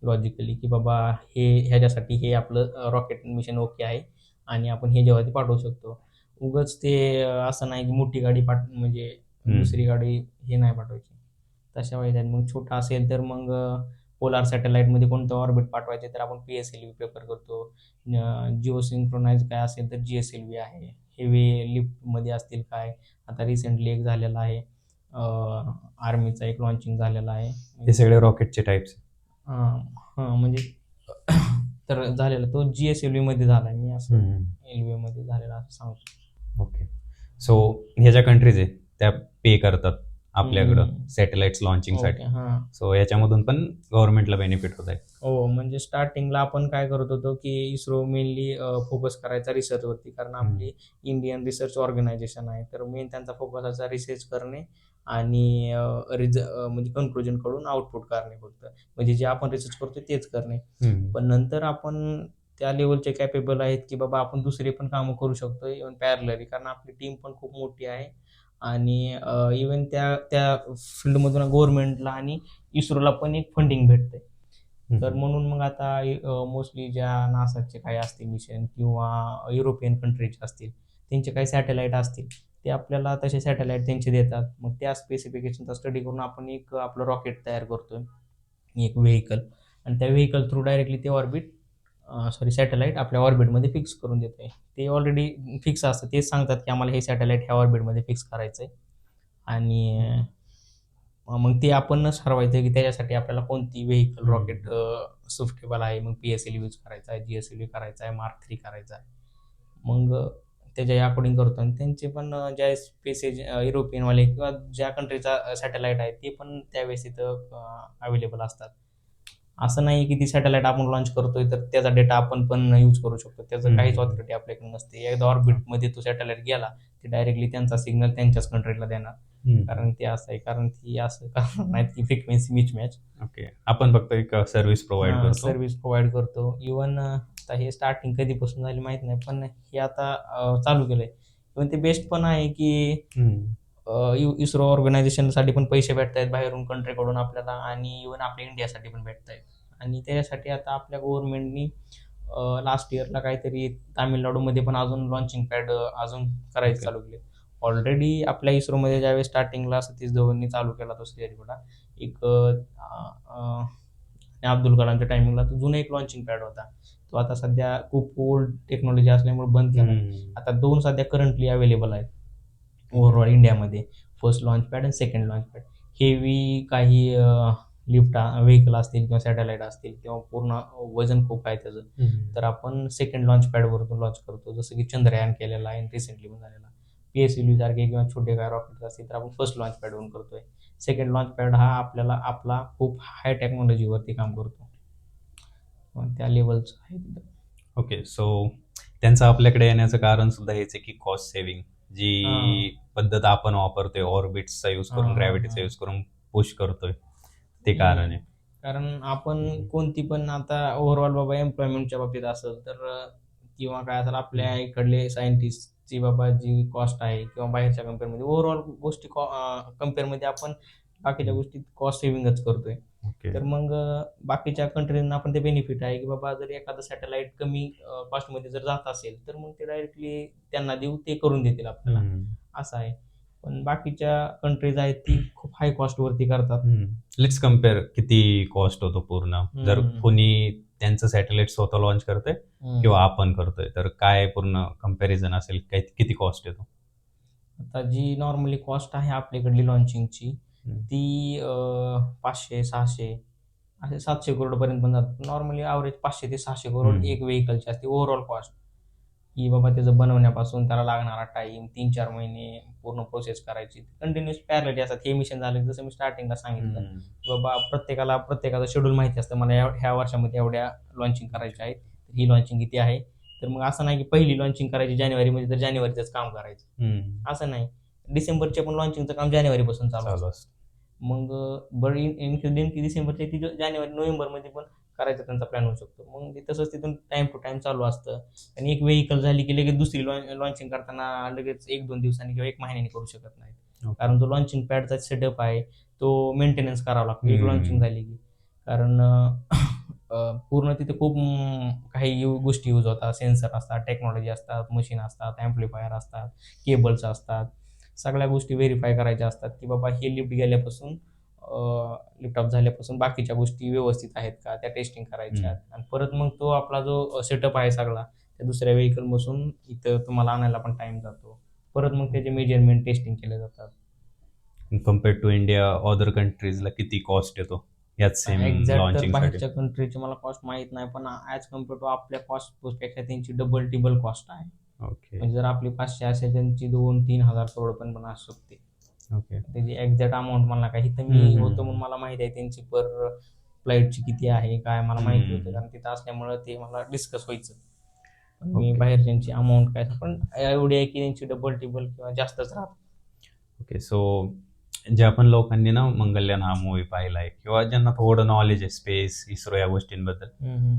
लॉजिकली की बाबा ह्याच्यासाठी हे आपलं रॉकेट मिशन ओके आहे आणि आपण हे जेव्हा ते पाठवू शकतो. उगाच ते असं नाही की मोठी गाडी म्हणजे दुसरी गाडी हे नाही पाठवायची. तशा वेळेला मग छोटा असेल तर मग पोलार सॅटेलाईटमध्ये कोणतं ऑर्बिट पाठवायचे तर आपण PSLV प्रिफर करतो. जिओ सिंक्रोनाइज काय असेल तर GSLV आहे. हेवी लिफ्टमध्ये असतील काय, आता रिसेंटली एक झालेला आहे आर्मीचा एक लॉन्चिंग झालेला आहे. हे सगळे रॉकेटचे टाईप्स. हां म्हणजे तर झालेला तो GSLV मध्ये झाला मी असं LV मध्ये झालेला असं सांगतो. ओके. सो ह्या ज्या कंट्रीज आहे त्या पे करतात आपल्याकडं सॅटेलाइट्स लॉन्चिंगसाठी. हां. सो याच्यामधून पण गव्हर्नमेंटला बेनिफिट होत आहे. हो, म्हणजे स्टार्टिंगला आपण काय करत होतो की इस्रो मेनली फोकस करायचा रिसर्चवरती, कारण आपली इंडियन रिसर्च ऑर्गनायझेशन आहे. तर मेन त्यांचा फोकस असा रिसर्च करणे आणि म्हणजे कन्क्लुजन कडून आउटपुट करणे फक्त. म्हणजे जे आपण रिसर्च करतो तेच करणे. पण नंतर आपण त्या लेवलचे कॅपेबल आहेत की बाबा आपण दुसरे पण कामं करू शकतो इव्हन पॅरलरी, कारण आपली टीम पण खूप मोठी आहे आणि इव्हन त्या फील्डमधून गव्हर्नमेंटला आणि इस्रोला पण एक फंडिंग भेटते. तर म्हणून मग आता मोस्टली ज्या नासाचे काही असतील मिशन किंवा युरोपियन कंट्रीचे असतील त्यांचे काही सॅटेलाईट असतील ते आपल्याला तसे सॅटेलाईट त्यांचे देतात. मग त्या स्पेसिफिकेशनचा स्टडी करून आपण एक आपलं रॉकेट तयार करतोय, एक व्हेकल, आणि त्या व्हेकल थ्रू डायरेक्टली ते सॅटेलाईट आपल्या ऑर्बिटमध्ये फिक्स करून देतोय. ते ऑलरेडी फिक्स असतं, तेच सांगतात की आम्हाला हे सॅटेलाईट ह्या ऑर्बिटमध्ये फिक्स करायचं आहे आणि मग ते आपणच ठरवायचं की त्याच्यासाठी आपल्याला कोणती व्हेकल रॉकेट सुटेबल आहे. मग PSLV यूज करायचा आहे, GSLV करायचा आहे, Mark 3 करायचा आहे. मग त्याच्या अकॉर्डिंग करतो आणि त्यांचे पण ज्या युरोपियनवाले किंवा ज्या कंट्रीचा सॅटेलाईट आहे ते पण त्यावेळेस इथं अवेलेबल असतात. असं नाही की ती सॅटेलाईट आपण लॉन्च करतोय तर त्याचा डेटा आपण पण यूज करू शकतो. त्याचं काहीच ऑथॉरिटी आपल्याकडे नसते. एकदा ऑर्बिटमध्ये तो सॅटेलाईट गेला ते डायरेक्टली त्यांचा सिग्नल त्यांच्याच कंट्रीला देणार. कारण ते असं आहे, कारण ती असं करणार नाहीत की फ्रिक्वेन्सी मिसमॅच. ओके. आपण फक्त एक सर्व्हिस प्रोव्हाइड करतो. सर्व्हिस प्रोव्हाइड करतो. इव्हन आता हे स्टार्टिंग कधीपासून झाली माहित नाही, पण हे आता चालू केलंय. इव्हन ते बेस्ट पण आहे की इस्रो ऑर्गनायझेशनसाठी पण पैसे भेटत आहेत बाहेरून कंट्रीकडून आपल्याला आणि इव्हन आपल्या इंडियासाठी पण भेटत आहेत. आणि त्याच्यासाठी आता आपल्या गव्हर्नमेंटनी लास्ट इयरला काहीतरी तामिळनाडूमध्ये पण अजून लॉन्चिंग पॅड अजून करायचं चालू केले. ऑलरेडी आपल्या इस्रोमध्ये ज्यावेळेस स्टार्टिंगला सतीश धवननी चालू केला तो श्रीहरिकोटा एक अब्दुल कलामच्या टायमिंगला तो जुना एक लॉन्चिंग पॅड होता. तो आता सध्या खूप ओल्ड टेक्नॉलॉजी असल्यामुळे बंद केला. आता 2 सध्या करंटली अवेलेबल आहेत ओव्हरऑल इंडियामध्ये, फर्स्ट लॉन्च पॅड आणि सेकंड लॉन्च पॅड. हेवी काही लिफ्ट व्हेकल असतील किंवा सॅटेलाईट असतील किंवा पूर्ण वजन खूप आहे त्याचं, तर आपण सेकंड लॉन्च पॅडवरून लॉन्च करतो. जसं की चंद्रयान केलेला आहे रिसेंटली पण झालेला. PSLV सारखे किंवा छोटे काय रॉकेट असतील तर आपण फर्स्ट लॉन्च पॅडवरून करतोय. सेकंड लॉन्च पॅड हा आपला खूप हाय टेक्नॉलॉजीवरती काम करतो, त्या लेवलचं आहे तिथं. ओके. सो त्यांचं आपल्याकडे येण्याचं कारण सुद्धा हेच आहे की कॉस्ट सेव्हिंग. जी पद्धत आपण वापरतोय ऑर्बिट्सचा यूज करून, ग्रॅव्हिटीचा यूज करून पुश करतोय, ते कारण आहे. कारण आपण कोणती पण आता ओव्हरऑल बाबा एम्प्लॉयमेंटच्या बाबतीत असेल तर किंवा काय असेल आपल्या इकडले सायंटिस्टची बाबा जी कॉस्ट आहे किंवा बाहेरच्या कंपेअरमध्ये ओव्हरऑल गोष्टी कंपेअरमध्ये आपण बाकीच्या गोष्टी कॉस्ट सेव्हिंगच करतोय. तर मग बाकीच्या कंट्रीजना पण ते बेनिफिट आहे की बाबा जर एखादं सॅटेलाईट कमी कॉस्टमध्ये जर जात असेल तर मग ते डायरेक्टली त्यांना देऊ, ते करून देतील आपल्याला, असं आहे. पण बाकीच्या कंट्रीज आहेत ती खूप हाय कॉस्टवरती करतात. लेट्स कम्पेअर किती कॉस्ट होतो पूर्ण. जर कोणी त्यांचं सॅटेलाइट स्वतः लॉन्च करतोय किंवा आपण करतोय तर काय पूर्ण कम्पॅरिझन असेल, किती कॉस्ट येतो? आता जी नॉर्मली कॉस्ट आहे आपल्याकडली लॉन्चिंगची ती 500-600 असे 700 करोडपर्यंत पण जातात. नॉर्मली ॲव्हरेज 500 ते 600 करोड एक व्हेकलची असते ओव्हरऑल कॉस्ट. की बाबा त्याचं बनवण्यापासून त्याला लागणारा टाईम 3-4 महिने पूर्ण प्रोसेस करायची, कंटिन्युअस पॅरलिटी असतात. हे मिशन झालं जसं मी स्टार्टिंगला सांगितलं बाबा प्रत्येकाचं शेड्यूल माहिती असतं. मला ह्या वर्षामध्ये एवढ्या लॉन्चिंग करायच्या आहेत, ही लॉन्चिंग किती आहे. तर मग असं नाही की पहिली लॉन्चिंग करायची जानेवारीमध्ये तर जानेवारीचंच काम करायचं, असं नाही. डिसेंबरचे पण लॉन्चिंगचं काम जानेवारीपासून चालू असतं. मग बरं इन्क्लुडिंग की डिसेंबरच्या ती जानेवारी नोव्हेंबरमध्ये पण करायचा त्यांचा प्लॅन होऊ शकतो. मग ते तसंच तिथून टाइम टू टाइम चालू असतं. आणि एक व्हेकल झाली की लगेच दुसरी लॉन्चिंग करताना लगेच 1-2 दिवसांनी किंवा 1 महिन्याने करू शकत नाही. Okay. कारण जो लॉन्चिंग पॅडचा सेटअप आहे तो मेंटेनन्स करावा लागतो एक हम्म. लॉन्चिंग झाली की. कारण पूर्ण तिथे खूप काही गोष्टी यूज होतात. सेन्सर असतात, टेक्नॉलॉजी असतात, मशीन असतात, ॲम्प्लिफायर असतात, केबल्स असतात. सगळ्या गोष्टी व्हेरीफाय करायच्या असतात की बाबा हे लिफ्ट गेल्यापासून लिफ्ट ऑफ झाल्यापासून बाकीच्या गोष्टी व्यवस्थित आहेत का त्या टेस्टिंग करायच्या. आणि परत मग तो आपला जो सेटअप आहे सगळा त्या दुसऱ्या व्हेकल बसून इथं तुम्हाला आणायला पण टाइम जातो. परत मग त्याचे मेजरमेंट टेस्टिंग केले जातात. कम्पेअर्ड टू इंडिया अदर कंट्रीजला किती कॉस्ट येतो याच सेम एक्झॅक्ट तर लॉन्चिंगसाठी? बाहेरच्या कंट्रीची मला कॉस्ट माहीत नाही, पण ॲज कम्पेअर टू आपल्या कॉस्टपेक्षा त्यांची डबल टिबल कॉस्ट आहे. ओके म्हणजे जर आपली 500 असेल त्यांची 2-3 हजार करोड पण असू शकते. ओके त्याची एक्झॅक्ट अमाऊंट मला काही तर मी होतो म्हणून मला माहिती आहे त्यांची पर फ्लाईटची किती आहे काय मला माहिती होतं, कारण तिथं असल्यामुळं ते मला डिस्कस व्हायचं. पण मी Okay. बाहेरच्यांची अमाऊंट काय पण एवढी आहे की त्यांची डबल टिबल किंवा जास्तच राहते. ओके. सो ज्या पण लोकांनी ना मंगलयान हा मूवी पाहिलाय किंवा ज्यांना थोडं नॉलेज आहे स्पेस इस्रो या गोष्टींबद्दल,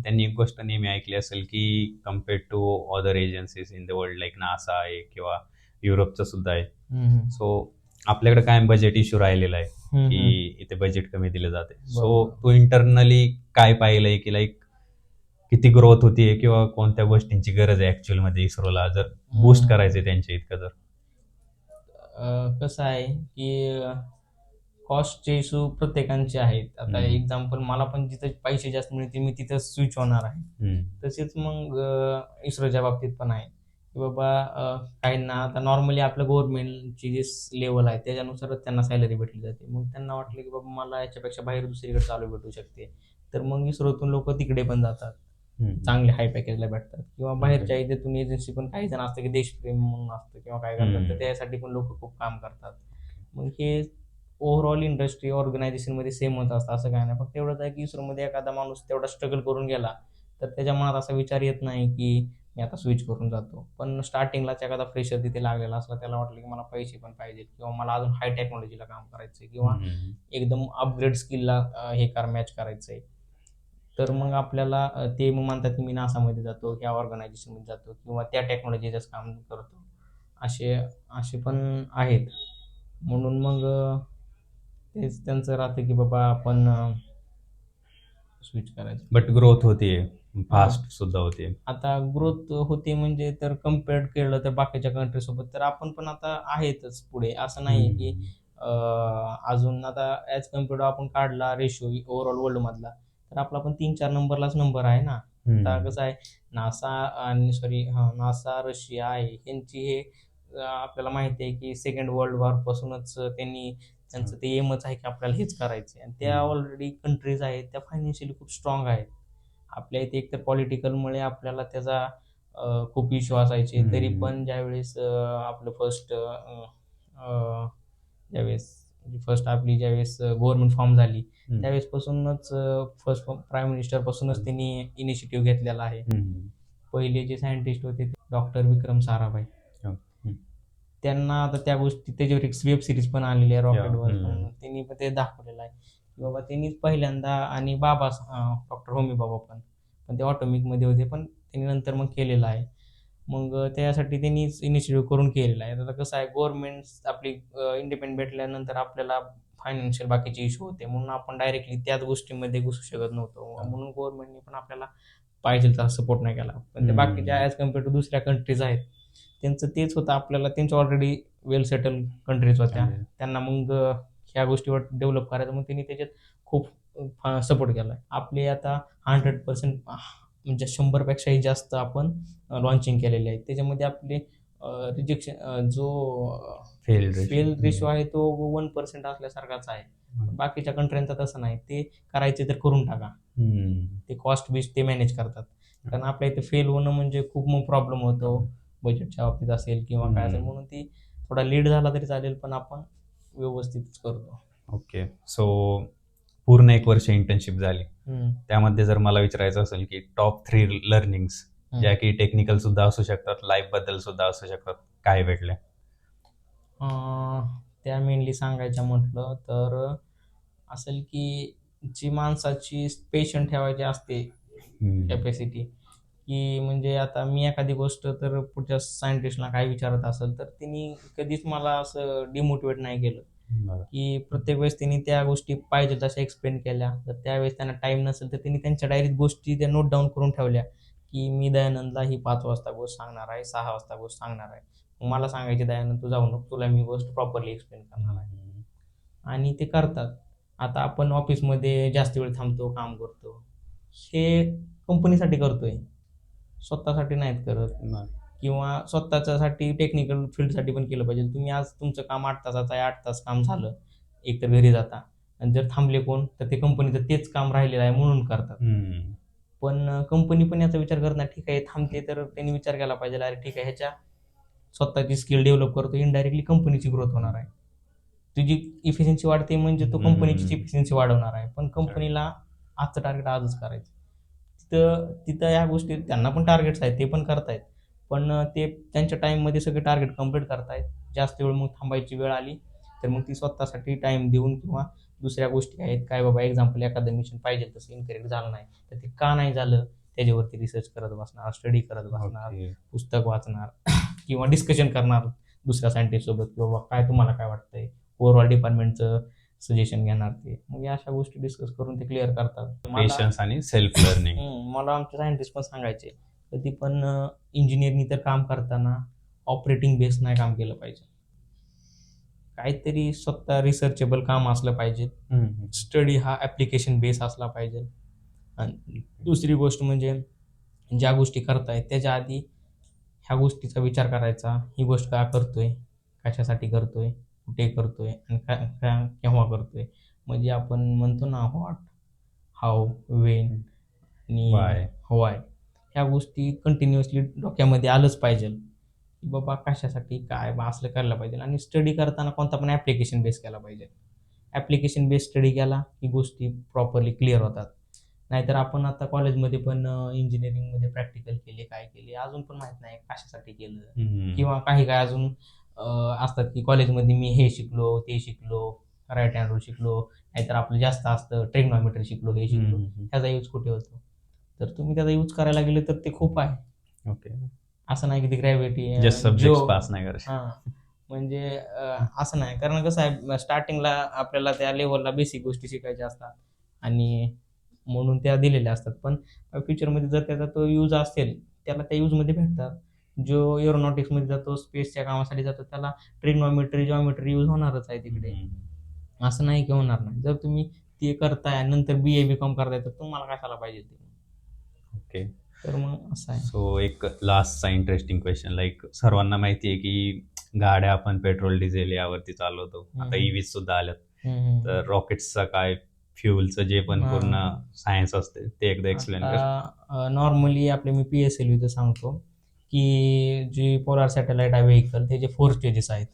त्यांनी एक गोष्ट नेहमी ऐकली असेल की compared to other agencies in the world like NASA आहे किंवा युरोपचं सुद्धा आहे, सो आपल्याकडे कायम बजेट इश्यू राहिलेला आहे की इथे बजेट कमी दिलं जाते. सो बरोबर. तू इंटरनली काय पाहिलंय की लाईक किती ग्रोथ होतीये किंवा कोणत्या गोष्टींची गरज आहे ऍक्च्युअल मध्ये इस्रोला जर बूस्ट करायचंय त्यांच्या इतकं तर? कसं आहे की कॉस्टचे इशू प्रत्येकांचे आहेत. आता एक्झाम्पल मला पण जिथं पैसे जास्त मिळतील मी तिथं स्विच होणार आहे. तसेच मग इस्रोच्या बाबतीत पण आहे की बाबा काहींना आता नॉर्मली आपलं गव्हर्नमेंटची जी लेवल आहे त्याच्यानुसारच त्यांना सॅलरी भेटली जाते. मग त्यांना वाटलं की बाबा मला याच्यापेक्षा बाहेर दुसरीकडे चालू भेटू शकते, तर मग इस्रोतून लोक तिकडे पण जातात, चांगले हाय पॅकेजला भेटतात. किंवा बाहेरच्या इथून एजन्सी पण काही जण असतं की देशप्रेम म्हणून असतं किंवा काय करतात, तर त्यासाठी पण लोक खूप काम करतात. मग हे ओव्हरऑल इंडस्ट्री ऑर्गनायझेशनमध्ये सेम होत असतं, असं काय नाही. फक्त एवढंच आहे की इस्रोमध्ये एखादा माणूस तेवढा स्ट्रगल करून गेला तर त्याच्या मनात असा विचार येत नाही की मी आता स्विच करून जातो. पण स्टार्टिंगलाच एखादा फ्रेशर तिथे लागलेला असला त्याला वाटलं की मला पैसे पण पाहिजे किंवा मला अजून हाय टेक्नॉलॉजीला काम करायचं किंवा एकदम अपग्रेड स्किलला मॅच करायचं आहे, तर मग आपल्याला ते मग म्हणतात की मी नासामध्ये जातो, ह्या ऑर्गनायझेशनमध्ये जातो किंवा त्या टेक्नॉलॉजीचंच काम करतो. असे असे पण आहेत. म्हणून मग तेच त्यांचं राहतं की बाबा आपण स्विच करायचं. बट ग्रोथ होतीये, फास्ट सुद्धा होतीये. आता ग्रोथ होते म्हणजे तर कम्पेअर्ड केलं तर बाकीच्या कंट्रीसोबत तर आपण पण आता आहेतच पुढे. असं नाही की अजून आता ॲज कम्पेअर्ड आपण काढला रेशो ओव्हरऑल वर्ल्डमधला तर आपला पण 3-4 नंबरलाच नंबर आहे ना. आता कसं आहे नासा रशिया आहे यांची हे आपल्याला माहिती आहे की सेकंड वर्ल्ड वॉरपासूनच त्यांचं ते एमच आहे की आपल्याला हेच करायचं आहे. आणि त्या ऑलरेडी कंट्रीज आहेत त्या फायनान्शियली खूप स्ट्रॉंग आहेत. आपल्या इथे एकतर पॉलिटिकलमुळे आपल्याला त्याचा खूप इश्यू असायचे, तरी पण ज्यावेळेस आपलं फर्स्ट आपली ज्यावेळेस गव्हर्नमेंट फॉर्म झाली त्यावेळेसपासूनच फर्स्ट प्राईम मिनिस्टरपासूनच त्यांनी इनिशिएटिव्ह घेतलेला आहे. पहिले जे सायंटिस्ट होते ते डॉक्टर विक्रम साराभाई, त्यांना आता त्या गोष्टी त्याच्यावर एक वेब सिरीज पण आलेली आहे रॉकेटवर, त्यांनी पण ते दाखवलेलं आहे की बाबा त्यांनीच पहिल्यांदा आणि बाबा डॉक्टर होमी बाबा पण ते ऑटोमिकमध्ये होते, पण त्यांनी नंतर मग केलेलं आहे. मग त्यासाठी त्यांनीच इनिशिएटिव्ह करून केलेलं आहे. आता कसं आहे गव्हर्नमेंट आपली इंडिपेंडंट भेटल्यानंतर आपल्याला फायनान्शियल बाकीचे इश्यू होते म्हणून आपण डायरेक्टली त्याच गोष्टीमध्ये घुसू शकत नव्हतो. म्हणून गव्हर्नमेंटने पण आपल्याला पाहिजे तसा सपोर्ट नाही केला. पण ते बाकीच्या ॲज कम्पेअर टू दुसऱ्या कंट्रीज आहेत त्यांचं तेच होतं, आपल्याला त्यांच्या ऑलरेडी वेल सेटल कंट्रीज होत्या, त्यांना मग ह्या गोष्टीवर डेव्हलप करायचं मग त्यांनी त्याच्यात खूप सपोर्ट केला आहे. आपले आता 100% म्हणजे 100पेक्षाही जास्त आपण लॉन्चिंग केलेले आहे. त्याच्यामध्ये आपले रिजेक्शन जो फेल रेशो आहे तो 1% असल्यासारखाच आहे. बाकीच्या कंट्र्यांचा तसं नाही, ते करायचे तर करून टाका, ते कॉस्ट बेस ते मॅनेज करतात. कारण आपल्या इथे फेल होणं म्हणजे खूप मग प्रॉब्लेम होतो बजेटच्या बाबतीत असेल किंवा काय असेल, म्हणून ती थोडा लेट झाला तरी चालेल पण आपण व्यवस्थितच करतो. ओके. सो पूर्ण 1 वर्ष इंटर्नशिप झाली, त्यामध्ये जर मला विचारायचं असेल की टॉप 3 लर्निंग्स ज्या की टेक्निकल सुद्धा असू शकतात, लाईफ बद्दल सुद्धा असू शकतात, काय भेटले? त्या मेनली सांगायच्या म्हटलं तर असेल की जी माणसाची पेशंट ठेवायची असते कॅपॅसिटी, की म्हणजे आता मी एखादी गोष्ट तर पुढच्या सायंटिस्टला काय विचारत असेल तर त्यांनी कधीच मला असं डिमोटिवेट नाही केलं, बरं. की प्रत्येक वेळेस त्यांनी त्या गोष्टी पाहिजे तशा एक्सप्लेन केल्या. तर त्यावेळेस त्यांना टाईम नसेल तर त्यांनी त्यांच्या डायरीत गोष्टी त्या नोट डाऊन करून ठेवल्या, की मी दयानंदला ही 5 वाजता गोष्ट सांगणार आहे, 6 वाजता गोष्ट सांगणार आहे. मग मला सांगायची, दयानंद तू जाऊ नको, तुला मी गोष्ट प्रॉपरली एक्सप्लेन करणार आहे. आणि ते करतात. आता आपण ऑफिसमध्ये जास्त वेळ थांबतो, काम करतो. हे कंपनीसाठी करतोय, स्वतःसाठी नाहीत करत. किंवा स्वतःच्यासाठी टेक्निकल फील्डसाठी पण केलं पाहिजे. तुम्ही आज तुमचं काम 8 तासाचं आहे, 8 तास काम झालं, एकतर घरी जाता आणि जर थांबले कोण तर ते कंपनीचं तेच काम राहिलेलं आहे म्हणून करतात. पण कंपनी पण याचा विचार करत नाही. ठीक आहे थांबते तर त्यांनी विचार केला पाहिजे, अरे ठीक आहे ह्याच्या स्वतःची स्किल डेव्हलप करतो, इनडायरेक्टली कंपनीची ग्रोथ होणार आहे. तुझी इफिशियन्सी वाढते म्हणजे तो कंपनीची इफिशियन्सी वाढवणार आहे. पण कंपनीला आजचं टार्गेट आजच करायचं. तिथं तिथं या गोष्टी त्यांना पण टार्गेट्स आहेत, ते पण करतायत. पण ते त्यांच्या टाईममध्ये सगळे टार्गेट कंप्लीट करतायत. जास्त वेळ मग थांबायची वेळ आली तर मग ती स्वतःसाठी टाईम देऊन किंवा दुसऱ्या गोष्टी आहेत, काय बाबा एक्झाम्पल एखादं मिशन पाहिजे तसं इनकरेक्ट झालं नाही तर ते का नाही झालं त्याच्यावरती रिसर्च करत बसणार, स्टडी करत बसणार, पुस्तक वाचणार किंवा डिस्कशन करणार दुसऱ्या सायंटिस्ट सोबत, की बाबा काय तुम्हाला काय वाटतंय, ओव्हरऑल डिपार्टमेंटचं सजेशन घेणार ते. मग या अशा गोष्टी डिस्कस करून ते क्लिअर करतात. पेशन्स आणि सेल्फ लर्निंग. मला आमचे सायंटिस्ट पण सांगायचे, कधी पण इंजिनिअरनी तर काम करताना ऑपरेटिंग बेस नाही काम केलं पाहिजे. काहीतरी स्वतः रिसर्चेबल काम असलं पाहिजे. स्टडी हा ॲप्लिकेशन बेस असला पाहिजे. आणि दुसरी गोष्ट म्हणजे ज्या गोष्टी करताय त्याच्या आधी ह्या गोष्टीचा विचार करायचा, ही गोष्ट का करतोय, कशासाठी करतोय, कुठे करतोय आणि केव्हा करतोय. म्हणजे आपण म्हणतो ना व्हॉट, हाऊ, वेन आणि वाय, ह्या गोष्टी कंटिन्युअसली डोक्यामध्ये आलंच पाहिजे, की बाबा कशासाठी काय बा असलं करायला पाहिजे. आणि स्टडी करताना कोणता पण ॲप्लिकेशन बेस केला पाहिजे. ॲप्लिकेशन बेस स्टडी केला की गोष्टी प्रॉपरली क्लिअर होतात. नाहीतर आपण आता कॉलेजमध्ये पण इंजिनिअरिंगमध्ये प्रॅक्टिकल केले, काय केले अजून पण माहीत नाही कशासाठी केलं. किंवा काही काय अजून असतात की कॉलेजमध्ये मी हे शिकलो, ते शिकलो, राईट हँड रूल शिकलो, नाहीतर आपलं जास्त असतं ट्रिग्नॉमेट्री शिकलो, हे शिकलो. ह्याचा यूज कुठे होतो? तर तुम्ही त्याचा यूज करायला गेले तर ते खूप आहे. ओके. असं नाही की ती ग्रॅव्हिटी जस्ट सब्जेक्ट पास नाही करायचे. म्हणजे असं नाही. कारण कसं आहे स्टार्टिंगला आपल्याला त्या लेवलला बेसिक गोष्टी शिकायच्या असतात आणि म्हणून त्या दिलेल्या असतात. पण फ्युचरमध्ये जर त्याचा तो यूज असेल त्याला त्या यूजमध्ये भेटतात. जो एरोनॉटिक्समध्ये जातो, स्पेसच्या कामासाठी जातो, त्याला ट्रिग्नॉमेट्री, जॉमेट्री यूज होणारच आहे तिकडे. असं नाही की होणार नाही. जर तुम्ही ते करताय आणि नंतर BA BCom करताय तर तुम्हाला कशाला पाहिजे ते. ओके. तर मग असं आहे. सो एक लास्टचा इंटरेस्टिंग क्वेश्चन, लाईक सर्वांना माहिती आहे की गाड्या आपण पेट्रोल डिझेल यावरती चालवतो, आता EV सुद्धा आल्यात. तर रॉकेट्सचा काय, फ्युलचं जे पण पूर्ण सायन्स असते ते एकदा एक्सप्लेन कर. नॉर्मली आपले मी PSLVचं सांगतो की जी पोलार सॅटेलाइट आहे व्हेकल त्याचे 4 स्टेजेस आहेत.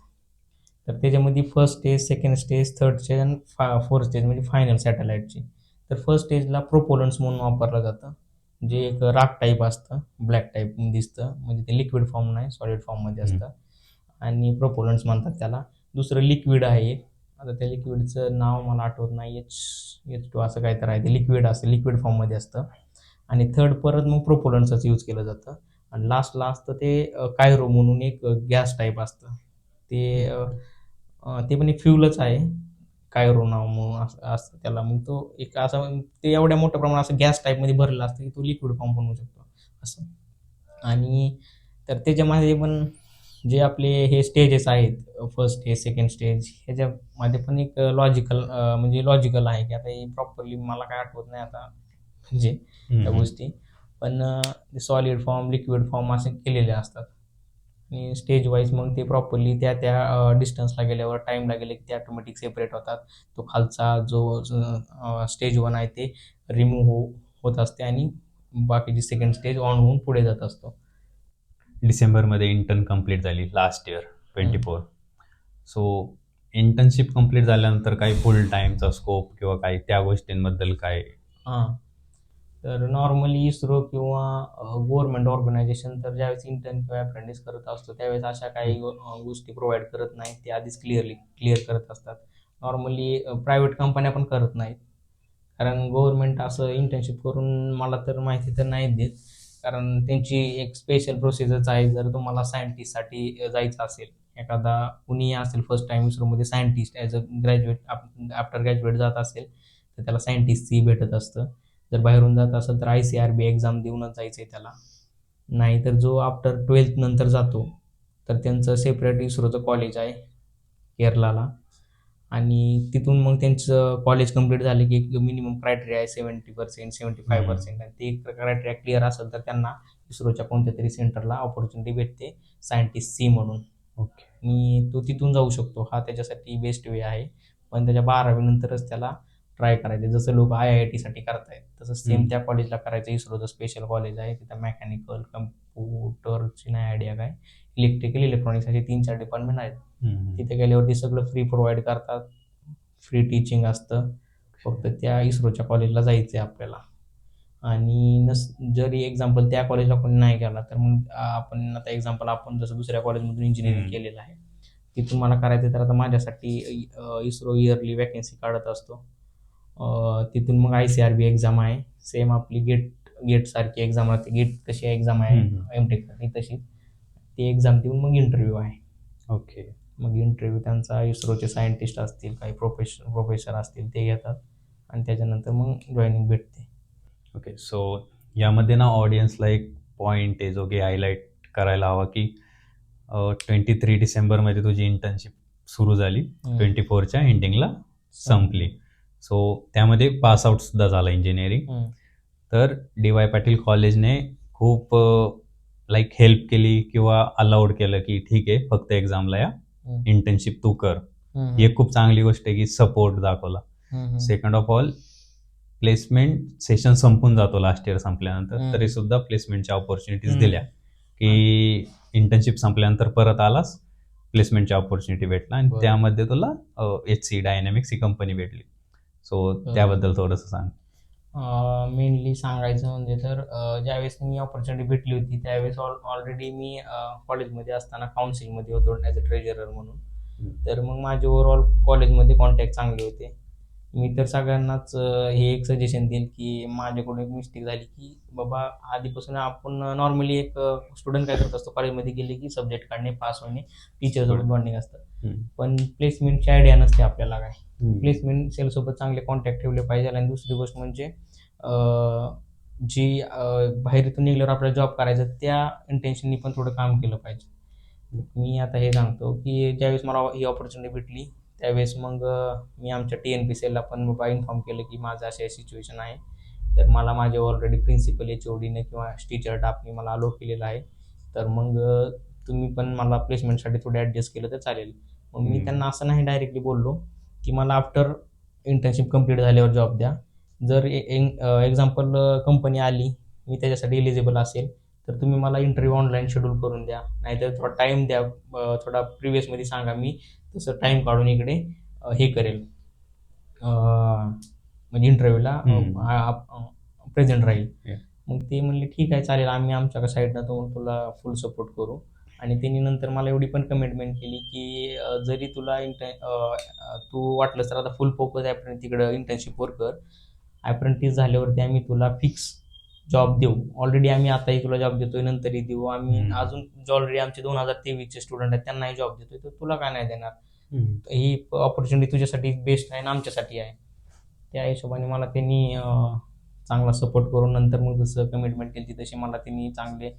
तर त्याच्यामध्ये first stage, second stage, third stage आणि 4th स्टेज म्हणजे फायनल सॅटेलाइटची. तर फर्स्ट स्टेजला प्रोपोलन्स म्हणून वापरलं जातं, जे एक राख टाईप असतं, ब्लॅक टाईप दिसतं, म्हणजे ते लिक्विड फॉर्म नाही सॉलिड फॉर्ममध्ये असतं आणि प्रोपोलन्स म्हणतात त्याला. दुसरं लिक्विड आहे एक, आता त्या लिक्विडचं नाव मला आठवत नाही, H2 असं काहीतरी आहे, ते लिक्विड असतं, लिक्विड फॉर्ममध्ये असतं. आणि थर्ड परत मग प्रोपोलन्सच यूज केलं जातं. आणि लास्टला असतं ते कायरो म्हणून एक गॅस टाईप असतं, ते पण एक फ्युलच आहे, कायरो नाव मग असतं त्याला. मग तो एक असं ते एवढ्या मोठ्या प्रमाणात असं गॅस टाईपमध्ये भरलेला असतं की तो लिक्विड फॉर्म बनवू शकतो असं. आणि तर त्याच्यामध्ये पण जे आपले हे स्टेजेस आहेत, फर्स्ट स्टेज, सेकंड स्टेज, ह्याच्यामध्ये पण एक लॉजिकल आहे की आता हे प्रॉपरली मला काय आठवत नाही आता म्हणजे त्या गोष्टी. पण सॉलिड फॉर्म, लिक्विड फॉर्म असे केलेले असतात. आणि स्टेज वाईज मग ते प्रॉपरली त्या डिस्टन्सला गेल्यावर, टाईमला गेले की ते ऑटोमॅटिक सेपरेट होतात. तो खालचा जो स्टेज 1 आहे ते रिमूव्ह होत असते आणि बाकीची सेकंड स्टेज ऑन होऊन पुढे जात असतो. डिसेंबरमध्ये इंटर्न कंप्लीट झाली last year 24. So internship complete झाल्यानंतर काही फुल टाईमचा स्कोप किंवा काही त्या गोष्टींबद्दल काय? तर नॉर्मली इस्रो किंवा गव्हर्नमेंट ऑर्गनायझेशन तर ज्यावेळेस इंटर्न किंवा अप्रेंटिस करत असतो त्यावेळेस अशा काही गोष्टी प्रोव्हाइड करत नाहीत. ते आधीच क्लिअर करत असतात. नॉर्मली प्रायव्हेट कंपन्या पण करत नाहीत, कारण गव्हर्नमेंट असं इंटर्नशिप करून मला तर माहिती तर नाही देत, कारण त्यांची एक स्पेशल प्रोसिजरच आहे. जर तुम्हाला सायंटिस्टसाठी जायचं असेल, एखादा कुणी असेल फर्स्ट टाइम इस्रोमध्ये scientist as a graduate after graduate जात असेल तर त्याला सायंटिस्टही भेटत असतं. जर बाहेरून जात असेल तर ICRB एक्झाम देऊनच जायचं आहे त्याला. नाहीतर जो आफ्टर 12th नंतर जातो तर त्यांचं सेपरेट इस्रोचं कॉलेज आहे केरलाला, आणि तिथून मग त्यांचं कॉलेज कंप्लीट झाले की एक मिनिमम क्रायटेरिया आहे 70% 75%, आणि ते क्रायटेरिया क्लिअर असेल तर त्यांना इस्रोच्या कोणत्या तरी सेंटरला ऑपॉर्च्युनिटी भेटते सायंटिस्ट सी म्हणून. ओके. आणि तो तिथून जाऊ शकतो. हा त्याच्यासाठी बेस्ट वे आहे. पण त्याच्या 12वी नंतरच त्याला ट्राय करायचं. जसं लोक IIT साठी करतायत तसं सेम त्या कॉलेजला करायचं. इस्रोचं स्पेशल कॉलेज आहे. तिथं मेकॅनिकल, कम्प्युटरची नाही आयडिया काय, इलेक्ट्रिकल, इलेक्ट्रॉनिक्स असे 3-4 डिपार्टमेंट आहेत. तिथे गेल्यावरती सगळं फ्री प्रोव्हाइड करतात. फ्री टीचिंग असतं. फक्त त्या इस्रोच्या कॉलेजला जायचं आहे आपल्याला. आणि जरी एक्झाम्पल त्या कॉलेजला कोणी नाही गेला तर मग आपण आता एक्झाम्पल आपण जसं दुसऱ्या कॉलेजमधून इंजिनिअरिंग केलेलं आहे, तिथून मला करायचं तर आता माझ्यासाठी इस्रो इयरली वॅकेन्सी काढत असतो. तिथून मग ICRB एक्झाम आहे. सेम आपली गेट सारखी एक्झाम राहते. गेट कशी एक्झाम आहे MTech तशी ती एक्झाम देऊन मग इंटरव्ह्यू आहे. ओके. मग इंटरव्ह्यू त्यांचा इस्रोचे सायंटिस्ट असतील, काही प्रोफेसर असतील ते घेतात, आणि त्याच्यानंतर मग जॉईनिंग भेटते. ओके. सो यामध्ये ना ऑडियन्सला एक पॉईंट आहे जो की हायलाईट करायला हवा की 23 डिसेंबरमध्ये तुझी इंटर्नशिप सुरू झाली, 24च्या एंडिंगला संपली. सो त्यामध्ये पासआउट सुद्धा झाला इंजिनिअरिंग. तर DY पाटील कॉलेजने खूप लाईक हेल्प केली किंवा अलाउड केलं की ठीक आहे फक्त एक्झामला या, इंटर्नशिप तू कर. ही एक खूप चांगली गोष्ट आहे की सपोर्ट दाखवला. Second of all, placement session संपून जातो लास्ट इयर संपल्यानंतर, तरी सुद्धा प्लेसमेंटच्या ऑपॉर्च्युनिटीज दिल्या की इंटर्नशिप संपल्यानंतर परत आलास, प्लेसमेंटची ऑपॉर्च्युनिटी भेटला, आणि त्यामध्ये तुला HC डायनॅमिक्स ही कंपनी भेटली. सो त्याबद्दल थोडंसं सांग. मेनली सांगायचं म्हणजे तर ज्यावेळेस मी ऑपॉर्च्युनिटी भेटली होती त्यावेळेस ऑलरेडी मी कॉलेजमध्ये असताना काउन्सिलिंगमध्ये होतो ॲज अ ट्रेजरर म्हणून. तर मग माझे ओव्हरऑल कॉलेजमध्ये कॉन्टॅक्ट चांगले होते. मी तर सगळ्यांनाच हे एक सजेशन देईल की माझ्याकडून एक मिस्टेक झाली की बाबा आधीपासून आपण नॉर्मली एक स्टुडंट काय करत असतो, कॉलेजमध्ये गेले की सब्जेक्ट काढणे, पास होणे, टीचरसोबत बॉन्डिंग असतं, पण प्लेसमेंटची आयडिया नसते आपल्याला काय. प्लेसमेंट सेलसोबत चांगले कॉन्टॅक्ट ठेवले पाहिजे. आणि दुसरी गोष्ट म्हणजे जी बाहेरून निघल्यावर आपल्याला जॉब करायचा त्या इंटेन्शननी पण थोडं काम केलं पाहिजे. मी आता हे सांगतो की ज्यावेळेस मला ही ऑपॉर्च्युनिटी भेटली त्यावेळेस मग मी आमच्या TNPCLला पण बाबा इन्फॉर्म केलं की माझं अशी सिच्युएशन आहे, तर मला माझे ऑलरेडी प्रिन्सिपल HODने किंवा टीचर टापनी मला अलो केलेलं आहे, तर मग तुम्ही पण मला प्लेसमेंटसाठी थोडं ॲडजस्ट केलं तर चालेल. मग मी त्यांना असं नाही डायरेक्टली बोललो की मला आफ्टर इंटर्नशिप कंप्लीट झाल्यावर जॉब द्या. जर एक्झाम्पल कंपनी आली, मी त्याच्यासाठी एलिजिबल असेल तर तुम्ही मला इंटरव्ह्यू ऑनलाईन शेड्यूल करून द्या, नाहीतर थोडा टाईम द्या, थोडा प्रिव्हियसमध्ये सांगा, मी तसं टाईम काढून इकडे हे करेल, म्हणजे इंटरव्ह्यूला प्रेझेंट राहील. मग ते म्हणले ठीक आहे चालेल, आम्ही आमच्या साईडनं तुला फुल सपोर्ट करू. आणि त्यांनी नंतर मला एवढी पण कमिटमेंट केली की जरी तुला तू वाटलंस तर आता फुल फोकस तिकडं इंटर्नशिपवर कर, अप्रेंटिस झाल्यावरती आम्ही तुला फिक्स जॉब देऊ. ऑलरेडी आम्ही आताही तुला जॉब देतोय, नंतरही देऊ आम्ही. अजून ऑलरेडी आमचे 2023चे स्टुडंट आहेत त्यांनाही जॉब देतोय, तर तुला काय नाही देणार. ही ऑपॉर्च्युनिटी तुझ्यासाठी बेस्ट आहे आणि आमच्यासाठी आहे. त्या हिशोबाने मला त्यांनी चांगला सपोर्ट करून नंतर मग जसं कमिटमेंट केली तशी मला त्यांनी चांगले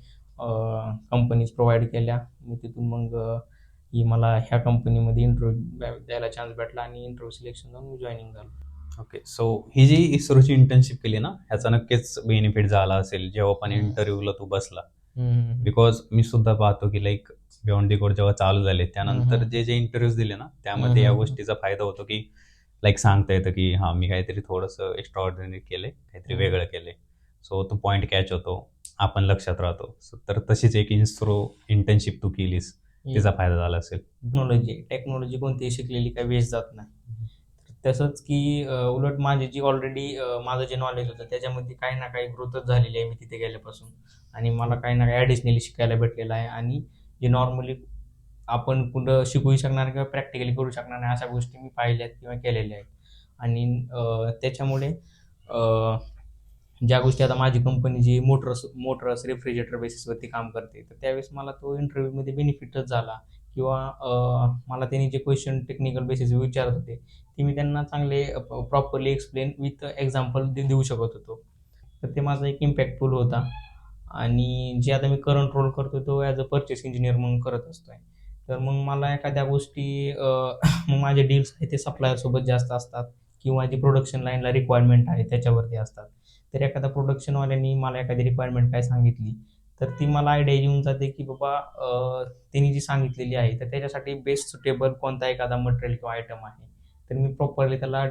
कंपनीज प्रोव्हाइड केल्या. मी तिथून मग ही मला ह्या कंपनीमध्ये इंटरव्ह्यू द्यायला चान्स भेटला आणि इंटरव्ह्यू सिलेक्शन जाऊन मी जॉईनिंग झालो. ओके. सो ही जी इस्रोची इंटर्नशिप केली ना, ह्याचा नक्कीच बेनिफिट झाला असेल जेव्हा पण इंटरव्ह्यूला तू बसला. बिकॉज मी सुद्धा पाहतो की लाईक बियॉन्ड दी कोड जेव्हा चालू झाले त्यानंतर जे इंटरव्ह्यूज दिले ना त्यामध्ये या गोष्टीचा फायदा होतो की लाईक सांगता येतं की हां मी काहीतरी थोडंसं एक्स्ट्रा ऑर्डिनरी केले, काहीतरी वेगळं केले. सो तो पॉईंट कॅच होतो, आपण लक्षात राहतो. तर तशीच एक इस्रो इंटर्नशिप तू केलीस, तिचा फायदा झाला असेल. टेक्नॉलॉजी कोणतीही शिकलेली काही वेस्ट जात नाही. तसंच की उलट माझी जी ऑलरेडी माझं जे नॉलेज होतं त्याच्यामध्ये काही ना काही ग्रोथच झालेली आहे मी तिथे गेल्यापासून, आणि मला काही ना काही ॲडिशनली शिकायला भेटलेलं आहे. आणि जे नॉर्मली आपण कुठं शिकूही शकणार किंवा प्रॅक्टिकली करू शकणार नाही अशा गोष्टी मी पाहिल्यात किंवा केलेल्या आहेत. आणि त्याच्यामुळे ज्या गोष्टी आता माझी कंपनी जी मोटर्स रेफ्रिजरेटर बेसिसवरती काम करते, तर त्यावेळेस मला तो इंटरव्ह्यूमध्ये बेनिफिटच झाला. किंवा मला त्यांनी जे क्वेश्चन टेक्निकल बेसिसवर विचारत होते, ते मी त्यांना चांगले प्रॉपरली एक्सप्लेन विथ एक्झाम्पल देऊ शकत होतो. तर ते माझा एक इम्पॅक्टफुल होता. आणि जे आता मी करंट रोल करतो तो ॲज अ परचेस इंजिनियर म्हणून करत असतोय. तर मग मला एखाद्या गोष्टी मग माझे डील्स आहेत ते सप्लायरसोबत जास्त असतात किंवा जी प्रोडक्शन लाईनला रिक्वायरमेंट आहे त्याच्यावरती असतात. तर एखाद्या प्रोडक्शनवाल्यानी मला एखादी रिक्वायरमेंट काय सांगितली, तर ती मला आयडिया येऊन जाते की बाबा त्यांनी जी सांगितलेली आहे तर त्याच्यासाठी बेस्ट सुटेबल कोणता एखादा मटेरियल किंवा आयटम आहे. तर मी प्रॉपरली त्याला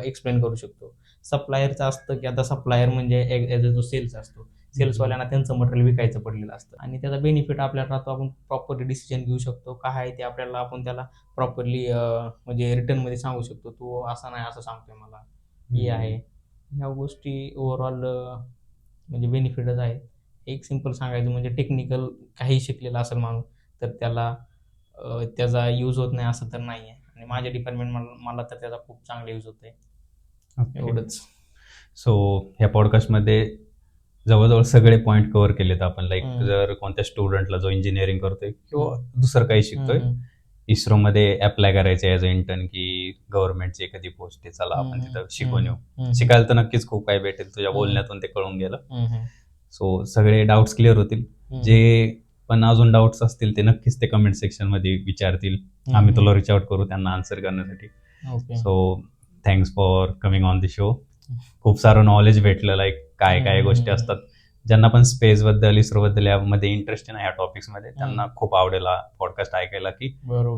एक्सप्लेन करू शकतो. सप्लायरचं असतं की आता सप्लायर म्हणजे ॲज अ जो सेल्स असतो, सेल्सवाल्यांना त्यांचं मटेरियल विकायचं पडलेलं असतं आणि त्याचा बेनिफिट आपल्याला राहतो. आपण प्रॉपरली डिसिजन घेऊ शकतो. काय आहे ते आपल्याला आपण त्याला प्रॉपरली म्हणजे रिटर्नमध्ये सांगू शकतो. तो असा नाही असं सांगतोय मला, हे आहे. ह्या गोष्टी ओव्हरऑल म्हणजे बेनिफिटच आहेत. एक सिंपल सांगायचं म्हणजे टेक्निकल काही शिकलेला असेल माणूस तर त्याला त्याचा यूज होत नाही असं तर नाही आहे. आणि माझ्या डिपार्टमेंट मला तर त्याचा खूप चांगला यूज होतोय. एवढंच. सो ह्या पॉडकास्टमध्ये जवळजवळ सगळे पॉईंट कव्हर केलेत आपण. लाईक जर कोणत्या स्टुडंटला जो इंजिनिअरिंग करतोय किंवा दुसरं काही शिकतोय, इस्रोमध्ये अप्लाय करायचं ॲज अ इंटर्न की गव्हर्नमेंटची एखादी पोस्ट आहे, चला आपण तिथं शिकून येऊ. शिकायला तर नक्कीच खूप काही भेटेल, तुझ्या बोलण्यातून ते कळून गेलं. सो सगळे डाऊट्स क्लिअर होतील. जे पण अजून डाऊट्स असतील ते नक्कीच ते कमेंट सेक्शन मध्ये विचारतील. आम्ही तुला रिच आउट करू त्यांना आन्सर करण्यासाठी. So thanks for coming on the show. खूप सारं नॉलेज भेटलं. लाईक काय काय गोष्टी असतात ज्यांना पण स्पेस बद्दल इस्रो बद्दल यामध्ये इंटरेस्ट आहे ना, या टॉपिक्स मध्ये, त्यांना खूप आवडेल पॉडकास्ट ऐकायला की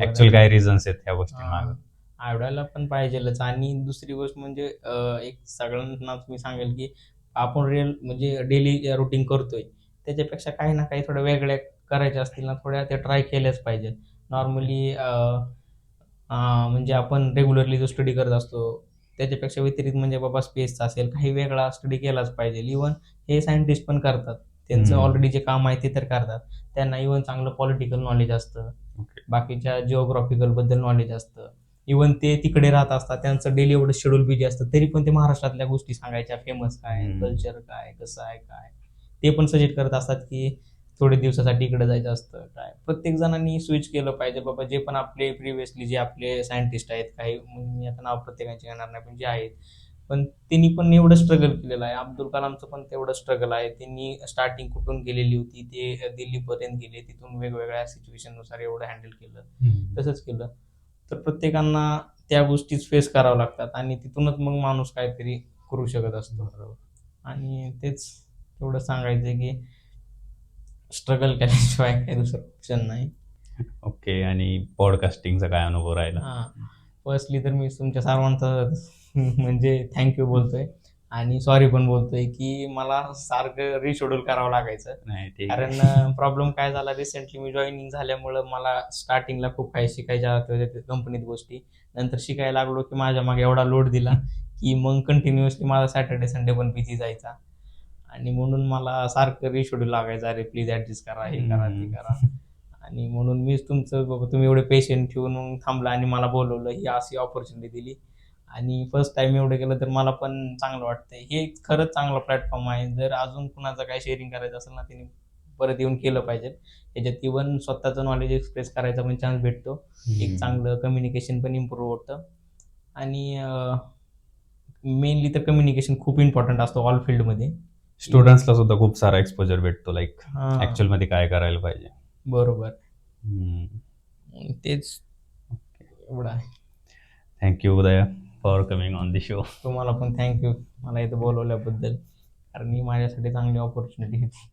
ऍक्च्युअल काय रिझन्स आहेत ह्या गोष्टी आवडायला पण पाहिजेलच. आणि दुसरी गोष्ट म्हणजे एक सगळ्यांना मी सांगेल की आपण म्हणजे डेली रुटीन करतोय त्याच्यापेक्षा काही ना काही थोड्या वेगळ्या करायच्या असतील ना, थोड्या त्या ट्राय केल्याच पाहिजे. नॉर्मली म्हणजे आपण रेग्युलरली जो स्टडी करत असतो त्याच्यापेक्षा व्यतिरिक्त म्हणजे बाबा स्पेसचा असेल काही वेगळा स्टडी केलाच पाहिजे. इव्हन हे सायंटिस्ट पण करतात, त्यांचं ऑलरेडी जे काम आहे ते तर करतात. त्यांना इव्हन चांगलं पॉलिटिकल नॉलेज असतं, बाकीच्या जिओग्राफिकल बद्दल नॉलेज असतं. इव्हन ते तिकडे राहत असतात, त्यांचं डेली एवढं शेड्यूल बिझी असतं, तरी पण ते महाराष्ट्रातल्या गोष्टी सांगायच्या, फेमस काय, कल्चर काय, कसं आहे काय, ते पण सजेस्ट करत असतात की थोडे दिवसासाठी इकडे जायचं असतं काय. प्रत्येक जणांनी स्विच केलं पाहिजे बाबा. जे पण आपले प्रिव्हियसली जे आपले सायंटिस्ट आहेत, काही मी आता नाव प्रत्येकाचे येणार नाही पण जे आहेत, पण त्यांनी पण एवढं स्ट्रगल केलेलं आहे. अब्दुल कलामचं पण तेवढं स्ट्रगल आहे. त्यांनी स्टार्टिंग कुठून गेलेली होती, ते दिल्लीपर्यंत गेले, तिथून वेगवेगळ्या सिच्युएशननुसार एवढं हँडल केलं, तसंच केलं. तर प्रत्येकांना त्या गोष्टीच फेस करावं लागतात आणि तिथूनच मग माणूस काहीतरी करू शकत असतो. आणि तेच तेवढं सांगायचं की स्ट्रगल केल्याशिवाय काही दुसरं ऑप्शन नाही. ओके. आणि पॉडकास्टिंगचा काय अनुभव राहिला? फर्स्टली तर मी तुमच्या सर्वांचं म्हणजे थँक्यू बोलतोय आणि सॉरी पण बोलतोय की मला सारखं रिशेड्यूल करावं लागायचं. कारण प्रॉब्लेम काय झाला, रिसेंटली मी जॉईनिंग झाल्यामुळं मला स्टार्टिंगला खूप काही शिकायच्या होत्या कंपनीत गोष्टी. नंतर शिकायला लागलो की माझ्या मागे एवढा लोड दिला की मग कंटिन्युअसली माझा सॅटर्डे संडे पण बिझी जायचा आणि म्हणून मला सारखं रिशेड्यूल लागायचं, अरे प्लीज ॲडजस्ट करा, हे करा, ते करा. आणि म्हणून मीच तुमचं बाबा तुम्ही एवढे पेशंट ठेवून मग थांबला आणि मला बोलवलं, ही अशी ऑपॉर्च्युनिटी दिली. आणि फर्स्ट टाइम एवढं केलं तर मला पण चांगलं वाटतंय. हे खरंच चांगलं प्लॅटफॉर्म आहे. जर अजून कुणाचं काय शेअरिंग करायचं असेल ना, त्यांनी परत येऊन केलं पाहिजे. याच्यात इव्हन स्वतःचं नॉलेज एक्सप्रेस करायचा पण चान्स भेटतो, एक चांगलं कम्युनिकेशन पण इम्प्रूव्ह होतं. आणि मेनली तर कम्युनिकेशन खूप इम्पॉर्टंट असतो ऑल फील्डमध्ये. स्टुडंट्सला सुद्धा खूप सारा एक्सपोजर भेटतो, लाईक ऍक्च्युअल मध्ये काय करायला पाहिजे. बरोबर. तेच एवढं आहे. Thank you Uday for coming on the show. तुम्हाला पण थँक्यू मला इथं बोलवल्याबद्दल, कारण ही माझ्यासाठी चांगली ऑपॉर्च्युनिटी होती.